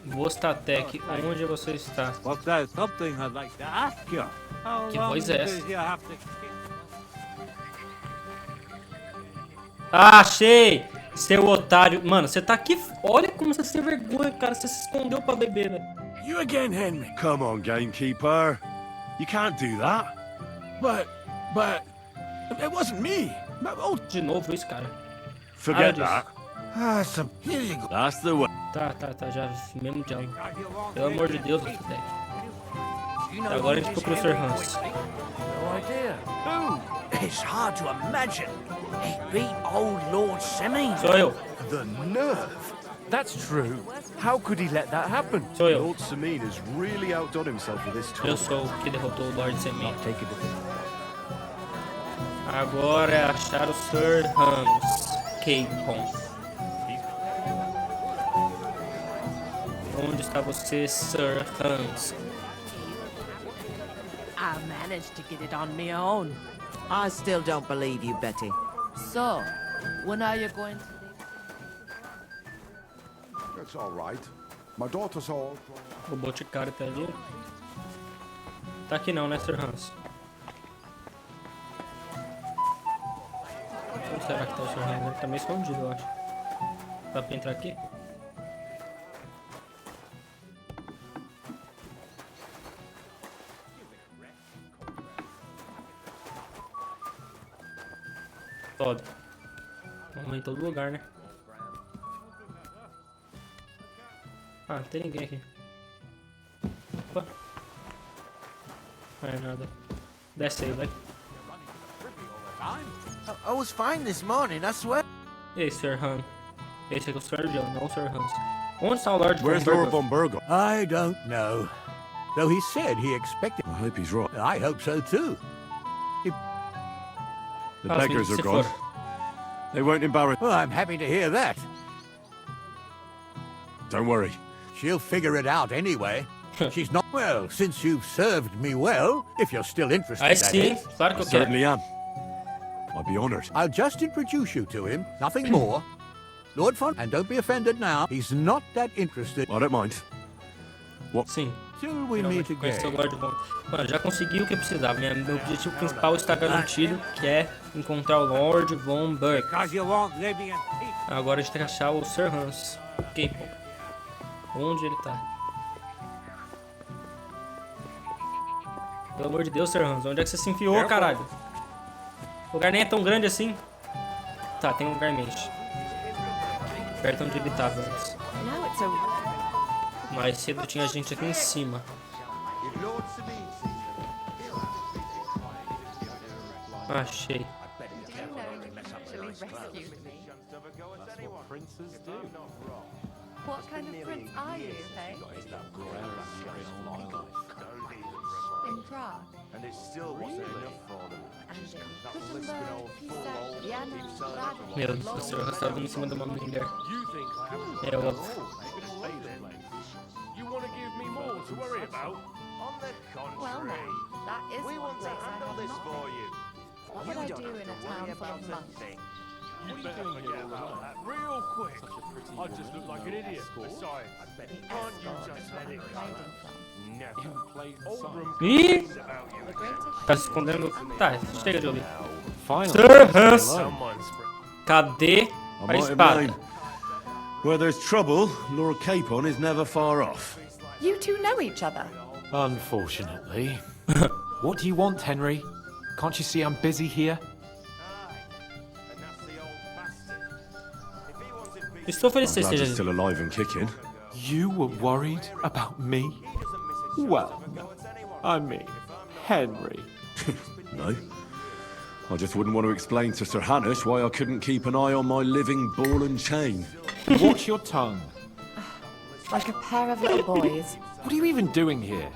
Vostatec, onde você está? Well, there's something I'd like to ask you. How Que long voz é does essa? you have to... Ah, achei! Seu otário. Mano, você tá aqui. Olha como você tem vergonha, cara. Você se escondeu pra beber, velho. You again, Henry. Come on, gamekeeper. You can't do that. But, it wasn't me. De novo isso, cara. Forget disso. that. Ah, some... Here you go. That's the way. Tá, já mesmo diálogo. Pelo amor de Deus, Vostatec. Agora a gente procura o Sr. Hans. No idea. Who? It's hard to imagine. He beat old Lord Semi. Sou eu. The nerve! That's true. How could he let that happen? Sou eu. Lord Samine has really outdone himself with this Eu tournament. sou o que derrotou o Lord Semin. Agora é achar o Sr. Hans. Capon. Onde está você, Sir Hans? I managed to get it on my own. I still don't believe you, Betty. So, when are you going to... That's all right. My daughters all... O Boticário tá ali. Tá aqui não, né, Sr. Hans? Onde será que tá o Sr. Hans? Ele tá meio escondido, eu acho. Dá pra entrar aqui? Foda. Vamos em todo lugar, né? Ah, não tem ninguém aqui. Opa. Não é nada. Desce aí, vai. I was fine this morning, I swear. E aí, Sr. Han? Esse aqui é o Sr. John, não o Sr. Hans. Onde está o Lord Where's von Lord Burgos? von Burgos? I don't know. Though he said he expected... I hope he's right. I hope so too. The beggars are gone. They won't embarrass. Well, I'm happy to hear that. Don't worry. She'll figure it out anyway. She's not... Well, since you've served me well, if you're still interested, I that see. is. Claro que I eu quero. certainly am. I'd be honoured. I'll just introduce you to him, nothing more. Lord Fon... And don't be offended now, he's not that interested. I don't mind. What? Sim. Till we meet Conhecer o again. Lord von... Mano, já consegui o que eu precisava. Meu objetivo principal está garantido, que é encontrar o Lord von Burgos. Because you won't live in peace. Agora a gente tem que achar o Sr. Hans. Capon. Onde ele tá? Pelo amor de Deus, Sr. Hans, onde é que você se enfiou, caralho? O lugar nem é tão grande assim. Tá, tem um lugar menos. Perto onde ele tava antes. Now it's a... Mais cedo tinha gente aqui em cima. Achei. What kind of prince are you, hey? In Prague. And it still wasn't enough for them. And in Gutenberg, Pisa, Vienna, Prague. Meu Deus do céu, eu estava em cima de uma mulher. É outro. You want to give me more to worry about? On the Well, contrary, now, that is we one want to place I handle have this not for been. you. What would I do in a town full of monks? You better forget about that real quick. I just look like an idiot. Besides, can't you just let it go? Ih! Tá se escondendo. Tá, chega de ali. Cadê I a might have espada? known. Where there's trouble, Lord Capon is never far off. You two know each other. Unfortunately. What do you want, Henry? Can't you see I'm busy here? Estou feliz que I'm glad esteja you're still alive and kicking. You were worried about me? Well, I mean, Henry. No. I just wouldn't want to explain to Sir Hanish why I couldn't keep an eye on my living ball and chain. Watch your tongue. Like a pair of little boys. What are you even doing here?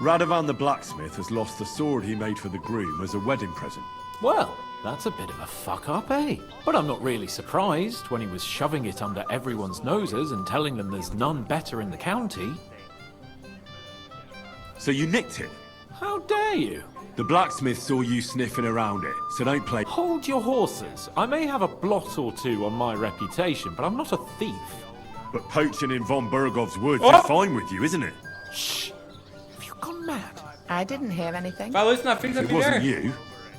Radovan the blacksmith has lost the sword he made for the groom as a wedding present. Well, that's a bit of a fuck up, eh? But I'm not really surprised when he was shoving it under everyone's noses and telling them there's none better in the county. So you nicked it? How dare you? The blacksmith saw you sniffing around it, so don't play. Hold your horses. I may have a blot or two on my reputation, but I'm not a thief. But poaching in von Bergov's woods Oh! is fine with you, isn't it? Shh! Have you gone mad? I didn't hear anything. Falou isso na frente da It wasn't mulher. you.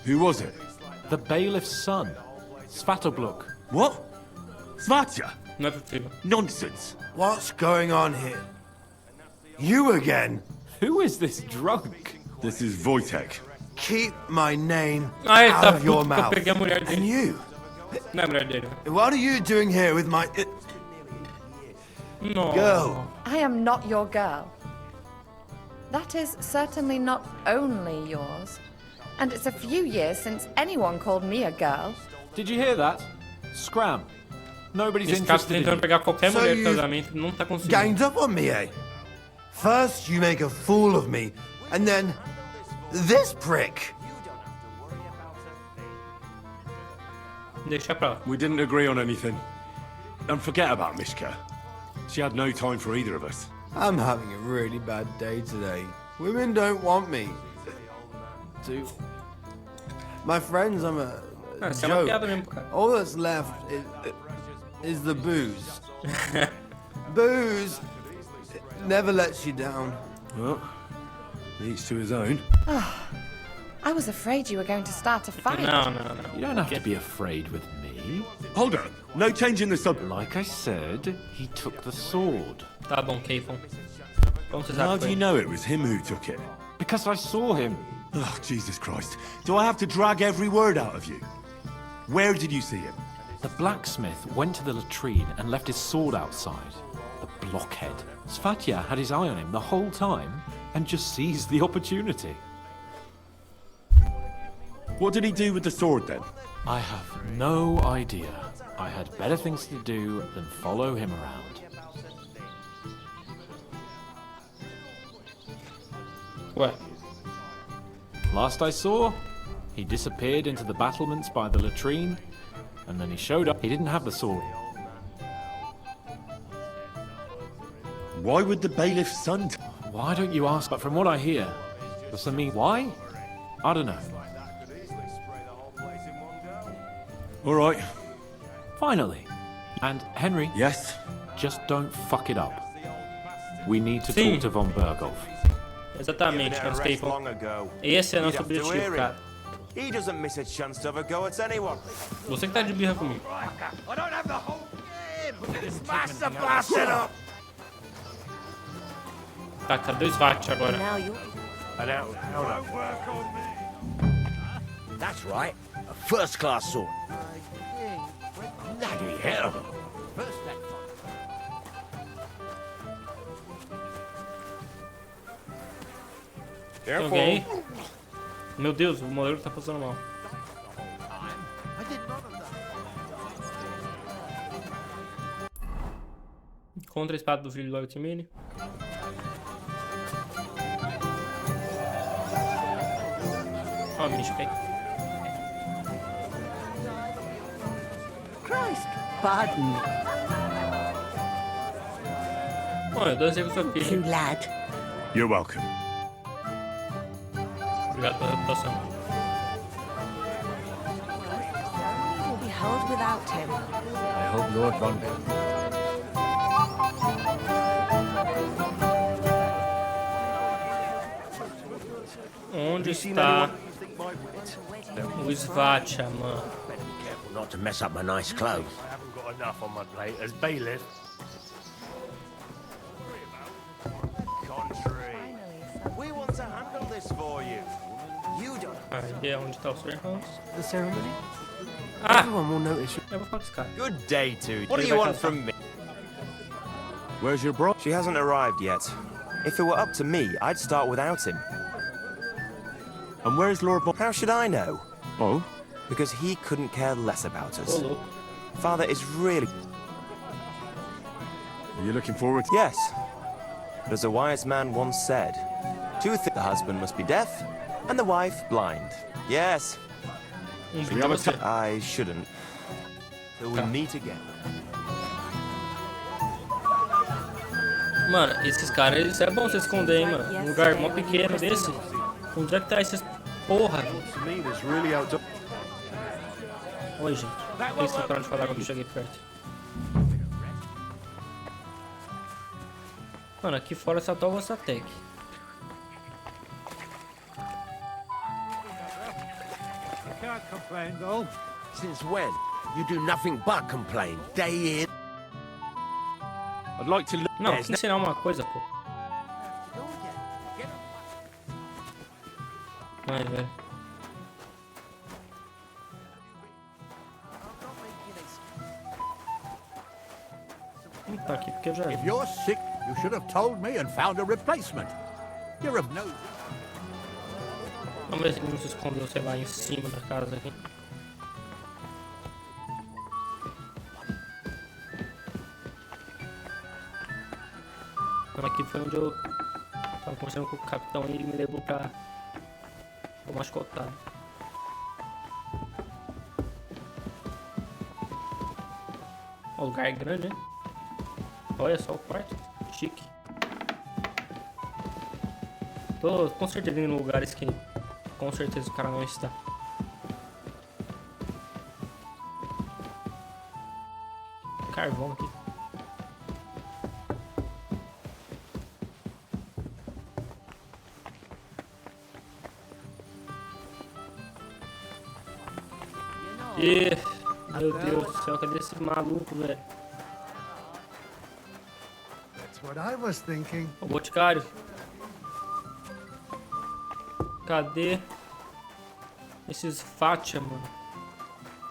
Who was it? The bailiff's son, Svatobluk. What? Svatja? Não é possível. Nonsense. What's going on here? You again? Who is this drunk? This is Wojtek. Keep my name Ah, ele tá out of your puto que eu mouth. peguei a mulher And dele. you? Não é a mulher dele. What are you doing here with my No. girl? I am not your girl. That is certainly not only yours. And it's a few years since anyone called me a girl. Did you hear that? Scram. Nobody's Esse cara tá interested in tentando you. pegar qualquer So mulher de you casamento, não tá conseguindo. Ganged up on me, eh? First you make a fool of me, and then this prick. Deixa pra lá. We didn't agree on anything. And forget about Mishka. She had no time for either of us. I'm having a really bad day today. Women don't want me. My friends, I'm a Isso é uma piada joke. mesmo, cara. All that's left is the booze. Booze never lets you down. Well, each to his own. I was afraid you were going to start a fight. Não. You don't have to be afraid with me. Hold on. No change in the subject. Like I said, he took the sword. Tá bom, Capon. Vamos How usar do you know it was him who took it? Because I saw him. Oh, Jesus Christ. Do I have to drag every word out of you? Where did you see him? The blacksmith went to the latrine and left his sword outside. The blockhead. Svatja had his eye on him the whole time and just seized the opportunity. What did he do with the sword then? I have no idea. I had better things to do than follow him around. Ué. Last I saw, he disappeared into the battlements by the latrine, and then he showed up. He didn't have the sword. Why would the bailiff's son... Why don't you ask? But from what I hear, does that mean why? I don't know. All right. Finally. And Henry, Yes? just don't fuck it up. We need to Sim. talk to von Berghoff. Exatamente, meus arrest Capon. long ago. Esse é You'd nosso have to hear objetivo, him. cara. He doesn't miss a chance to have a go at anyone. Você que tá de birra comigo. I don't have the whole game. Smash the bastard up. Tá, cadê o Svat agora? Now you. That's right. A first-class sword. Bloody hell. Tem alguém aí? Meu Deus, o moleiro tá passando mal. Encontra a espada do filho de Logtimini. Ó, a mística aí. Christ, pardon. Bom, eu dancei com sua filha. Lad. You're welcome. Obrigado pela reputação. Will be held without him. I hope Lord Von Onde está o Svatcha, mano? Careful not to mess up my nice clothes. I haven't got enough on my plate as bailiff. We want to handle this for you. You don't. Aí é onde está o Sir Hans. The ceremony? Ah! Everyone will notice you. Eu vou falar com esse cara. Good day to you. What do you want from me? Where's your bro? She hasn't arrived yet. If it were up to me, I'd start without him. And where's Lord Bo? How should I know? Oh? Because he couldn't care less about us. Ô, louco. Father is really... Are you looking forward to... Yes. But as a wise man once said, the husband must be deaf and the wife blind. Yes. I shouldn't. Till we meet again. Mano, esses caras, eles é bom se esconder, hein, mano. Um lugar mó pequeno desse. Onde é que tá esses porra? Oi, gente. Eles estão parando de falar quando eu cheguei perto. Mano, aqui fora só tá o Vossatec. Can't complain, though. Since when? You do nothing but complain, day in. I'd like to... Não, tem que ensinar uma coisa, pô. Vai, velho. Tá aqui porque eu já... If you're sick, you should have told me and found a replacement. You're of no... Vamos ver se ele não se escondeu, sei lá, em cima da casa aqui. Então aqui foi onde eu tava conversando com o capitão e ele me levou pra mascotado. O lugar é grande, hein? Olha só o quarto, chique. Tô com certeza indo em lugares que com certeza o cara não está. Carvão aqui. E meu Deus do céu, cadê esse maluco, velho? That's what I was thinking. O Boticário. Cadê esses Fatia, mano?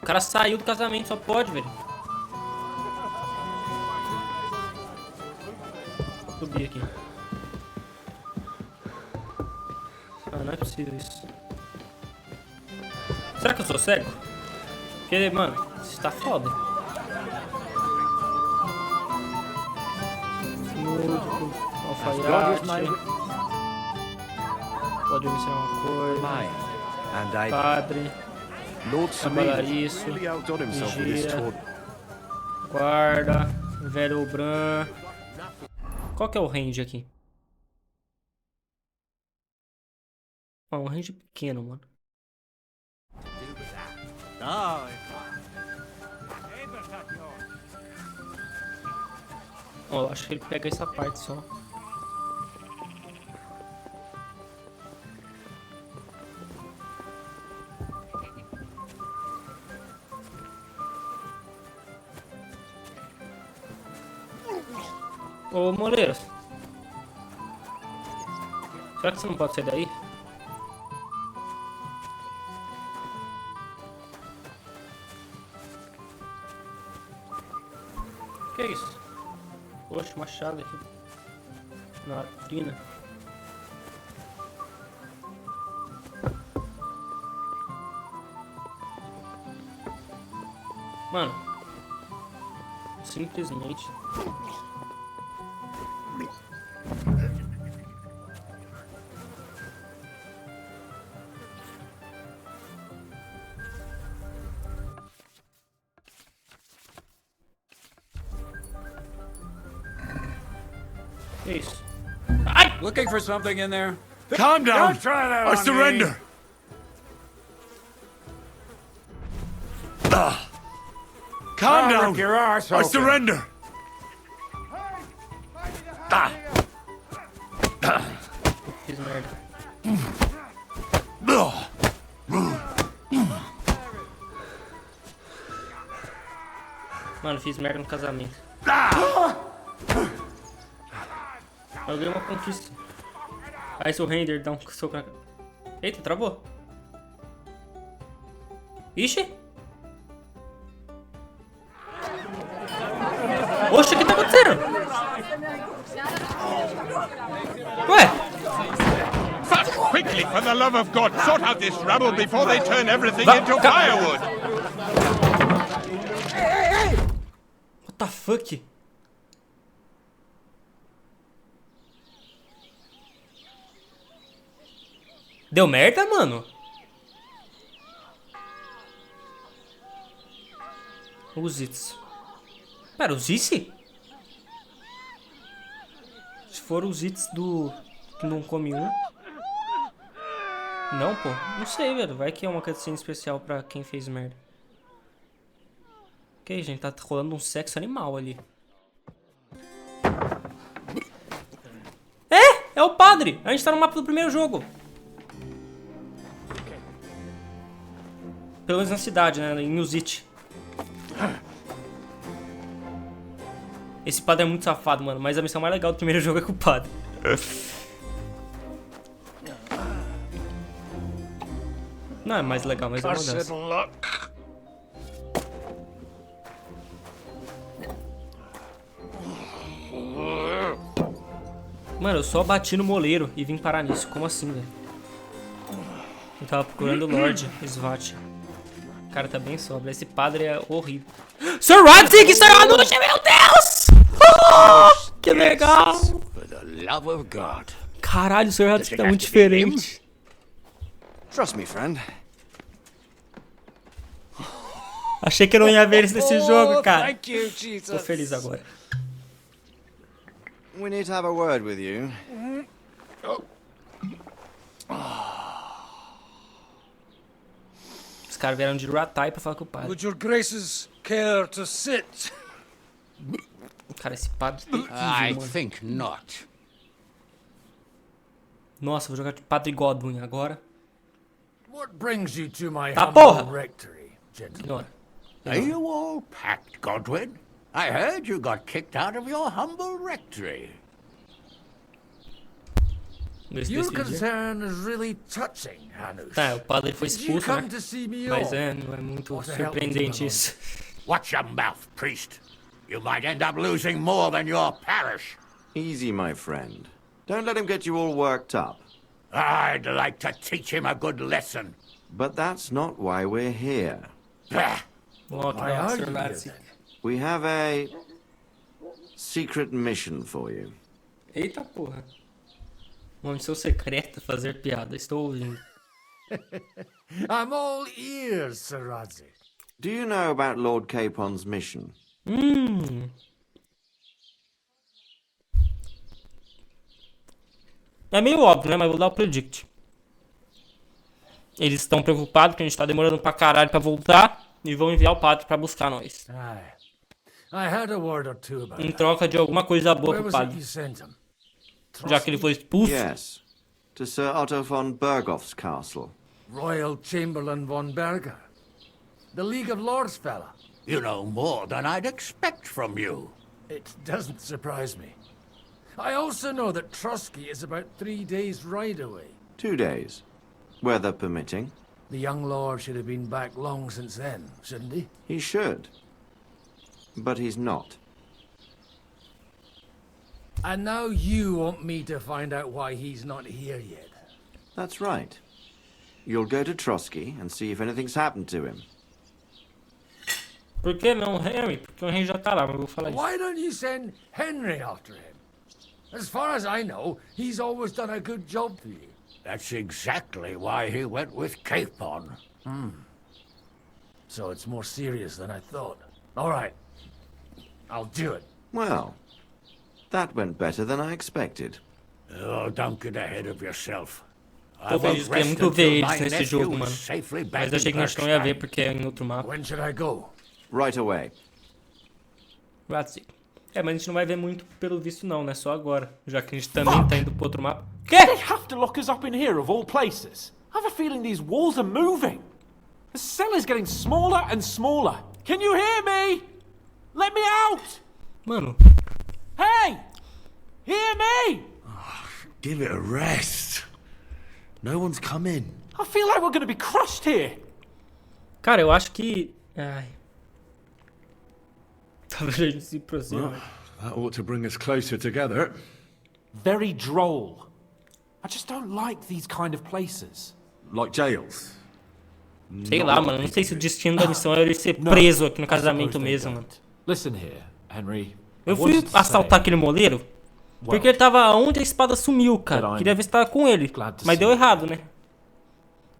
O cara saiu do casamento, só pode, velho. Vou subir aqui. Ah, não é possível isso. Será que eu sou cego? Porque, mano, isso tá foda. Músico, alfaiate. Pode me ensinar uma coisa. Padre. Cavalariço. Vigia. Guarda. Velho Bran. Qual que é o range aqui? Ó, um range pequeno, mano. Ó, acho que ele pega essa parte só. Ô, Moleiros. Será que você não pode sair daí? Que é isso? Poxa, uma chave aqui na vitrina. Mano. Simplesmente. Que isso? Ai! Looking for something in there? Calm down. Don't try that I on surrender. me. Calm I'll down. rip your arse I open. surrender. Fiz merda. Mano, fiz merda no casamento. Eu ganhei uma conquista. Aí seu render dá um soco na... Eita, travou. Ixi. Oxe, o que tá acontecendo? Ué? Quickly, for the love of God, sort out this rabble before they turn everything into firewood! What the fuck? Deu merda, mano? Os itens. Pera, os ICE? Se for os itens do... que não come um. Não, pô. Não sei, velho. Vai que é uma cutscene especial pra quem fez merda. Ok, gente. Tá rolando um sexo animal ali. É o padre. A gente tá no mapa do primeiro jogo. Pelo menos na cidade, né? Em Uzit. Esse padre é muito safado, mano. Mas a missão mais legal do primeiro jogo é com o padre. Não é mais legal, mas é uma dessa. Mano, eu só bati no moleiro e vim parar nisso. Como assim, velho? Eu tava procurando o Lord Svat. O cara tá bem sóbrio. Esse padre é horrível. Sir Radzik, Sir Anush, meu Deus! Oh, que legal! Caralho, o Sir Radzik tá muito diferente. Trust me, friend. Achei que eu não ia ver eles nesse jogo, cara. Thank you, Jesus. Tô feliz agora. We need to have a word with you. Os caras vieram de Ratai pra falar com o padre. Would your graces care to sit? Cara, esse padre tem que I mano. think not. Nossa, vou jogar de Padre Godwin agora. What brings you to my Tá, humble porra! rectory, gentlemen? Ignora. Are you all packed, Godwin? I heard you got kicked out of your humble rectory. Your concern is really touching, Hanush. Tá, o padre foi expulso, né? Mas não é muito What the hell surpreendente isso. Watch your mouth, priest. You might end up losing more than your parish. Easy, my friend. Don't let him get you all worked up. I'd like to teach him a good lesson. But that's not why we're here. We have a secret mission for you. Eita porra. Uma missão secreta, fazer piada. Estou ouvindo. I'm all ears, Sir Radzik. Do you know about Lord Capon's mission? É meio óbvio, né? Mas vou dar o predict. Eles estão preocupados que a gente tá demorando pra caralho pra voltar e vão enviar o padre pra buscar nós. I had a word or two about Em troca de alguma coisa boa Where pro was it padre. you sent him? Já que ele foi expulso. Yes. To Sir Otto von Bergoff's castle. Royal Chamberlain von Berger. The League of Lords fella. You know more than I'd expect from you. It doesn't surprise me. I also know that Trotsky is about 3 days' ride away. 2 days. Weather permitting. The young lord should have been back long since then, shouldn't he? He should. But he's not. And now you want me to find out why he's not here yet. That's right. You'll go to Trotsky and see if anything's happened to him. Por que não Henry? Porque o Henry já tá lá, mas eu vou falar isso. Why don't you send Henry after him? As far as I know, he's always done a good job for you. That's exactly why he went with Capon. So it's more serious than I thought. All right. I'll do it. Well, that went better than I expected. Oh, don't get ahead of yourself. Tô feliz que eu muito ver eles nesse jogo, mano. Mas achei que a gente não ia ver porque é em outro mapa. When should I go? Right away. Mas a gente não vai ver muito pelo visto não, né? Só agora. Já que a gente também tá indo pro outro mapa. They have to lock us up in here of all places. I have a feeling these walls are moving. The cell is getting smaller and smaller. Can you hear me? Let me out! Mano. Hey! Hear me! Give it a rest. No one's coming. I feel like we're going to be crushed here. Cara, eu acho que... Ai. Talvez a gente se aproxime. That ought to bring us closer together. Very droll. I just don't like these kind of places. Like jails. Sei lá, mano. Não sei se o destino da missão é ele ser preso aqui no casamento mesmo, mano. Listen here, Henry. Eu fui assaltar aquele moleiro porque ele tava onde a espada sumiu, cara. Queria ver se tava com ele. Mas deu errado, né?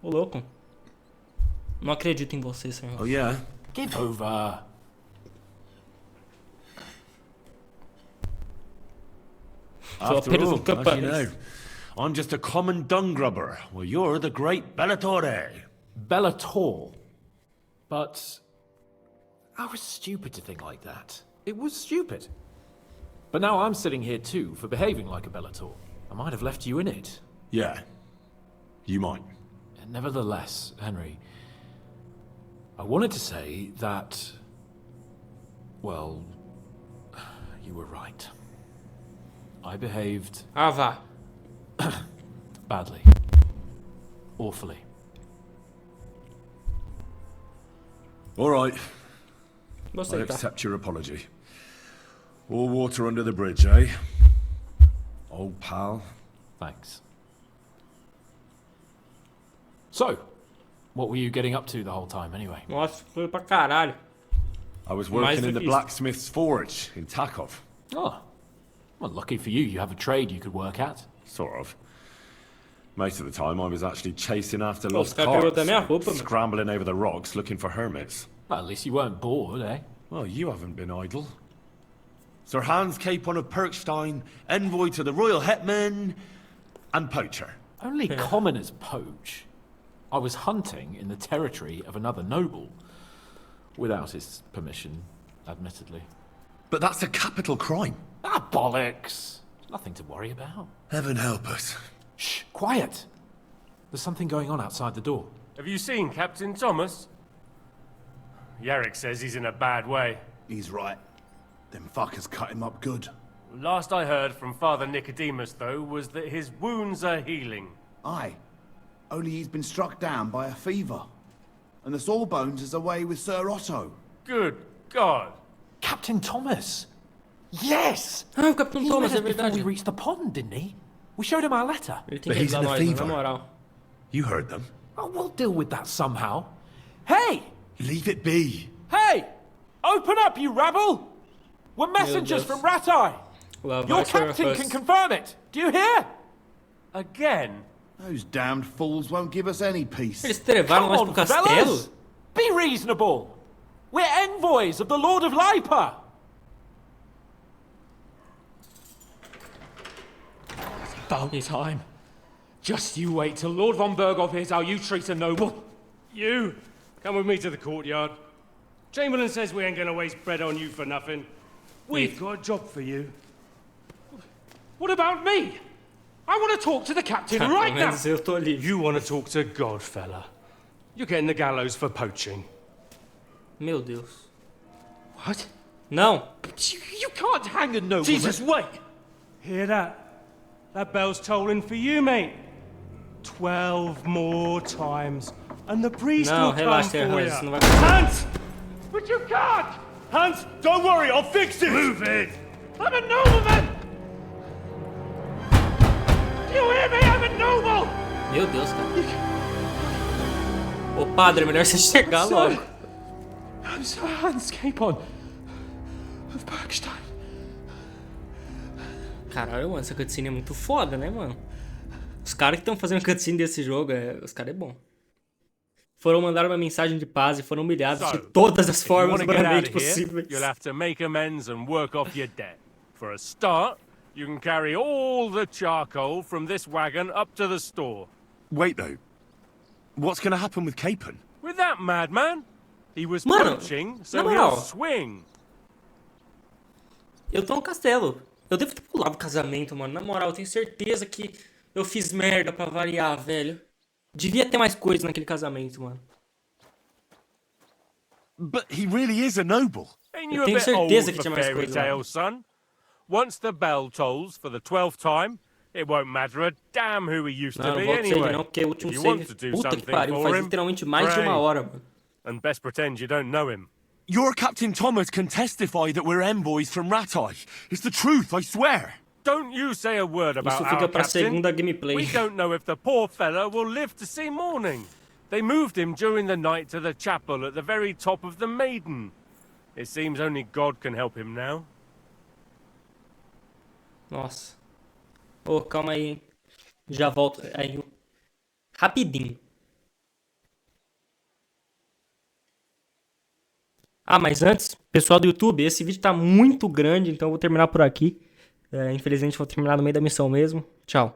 Ô, louco. Não acredito em você, senhor. Oh, yeah? Give over. After all, as you know, I'm just a common dung grubber, while you're the great Bellatore. Bellator. But I was stupid to think like that. It was stupid. But now I'm sitting here too for behaving like a Bellator. I might have left you in it. Yeah, you might. Nevertheless, Henry, I wanted to say that, well, you were right. I behaved... badly. Awfully. All right. I accept your apology. All water under the bridge, eh? Old pal. Thanks. So, what were you getting up to the whole time anyway? Nossa, foi pra caralho. I was working in the blacksmith's forge in Takov. Oh. Well, lucky for you, you have a trade you could work at. Sort of. Most of the time I was actually chasing after lost carts, scrambling over the rocks looking for hermits. Well, at least you weren't bored, eh? Well, you haven't been idle. Sir Hans Capon of Perkstein, envoy to the royal hetman, and poacher. Only commoners poach. I was hunting in the territory of another noble. Without his permission, admittedly. But that's a capital crime. Ah, bollocks! Nothing to worry about. Heaven help us. Shh, quiet! There's something going on outside the door. Have you seen Captain Thomas? Yarrick says he's in a bad way. He's right. Them fuckers cut him up good. Last I heard from Father Nicodemus, though, was that his wounds are healing. Aye. Only he's been struck down by a fever. And the Sawbones is away with Sir Otto. Good God. Captain Thomas! Yes! Ah, o Capitão Thomas, é before we verdade. reached the pond, didn't he? We showed him our letter. Ele tem que ajudar nós, mano, na moral. You heard them. Oh, we'll deal with that somehow. Hey! Leave it be. Hey! Open up, you rabble! We're messengers from Ratai. Your captain can confirm it. Do you hear? Again? Those damned fools won't give us any peace. Eles levaram nós pro castelo? Fellas! Be reasonable. We're envoys of the Lord of Lipa. About time. Just you wait till Lord von Berghoff hears how you treat a noble. You, come with me to the courtyard. Chamberlain says we ain't gonna waste bread on you for nothing. We've got a job for you. What about me? I want to talk to the captain right now. You want to talk to God, fella. You're getting the gallows for poaching. Meu Deus. What? Não. You can't hang a nobleman. Jesus, wait! Hear that? That bell's tolling for you, mate. 12 more times, and the priest will come for you. Hans! But you can't! Hans, don't worry, I'll fix it! Move it! I'm a nobleman! Do you hear me? I'm a noble! Meu Deus, cara. Ô padre, é melhor você chegar logo. I'm Sir Hans Capon of Bergstein. Caralho, mano, essa cutscene é muito foda, né, mano? Os caras que estão fazendo cutscene desse jogo, os caras é bom. Foram mandar uma mensagem de paz e foram humilhados de todas as formas humanamente possíveis. You'll have to make amends and work off your debt. For a start, you can carry all the charcoal from this wagon up to the store. Wait, though. What's going to happen with Capon? With that madman? He was Mano, poaching, na so he'll moral, swing. eu tô no castelo. Eu devo ter pulado o casamento, mano. Na moral, eu tenho certeza que eu fiz merda pra variar, velho. Devia ter mais coisa naquele casamento, mano. But he really is a noble. Ain't Eu you a tenho bit old certeza que for tinha mais fairy coisa lá. tales, son? Once the bell tolls for the 12th time, it won't matter a damn who he used to Não, não be volto save anyway. não, porque o último If you want save, to do puta que something pariu, for faz him, literalmente mais de uma pray. hora, mano. And best pretend you don't know him. Your Captain Thomas can testify that we're envoys from Ratai. It's the truth, I swear. Don't you say a word about Isso our fica pra captain. segunda gameplay. We don't know if the poor fella will live to see morning. They moved him during the night to the chapel at the very top of the Maiden. It seems only God can help him now. Nossa. Ô, calma aí, hein. Já volto aí. Rapidinho. Ah, mas antes, pessoal do YouTube, esse vídeo tá muito grande, então eu vou terminar por aqui. Infelizmente vou terminar no meio da missão mesmo. Tchau.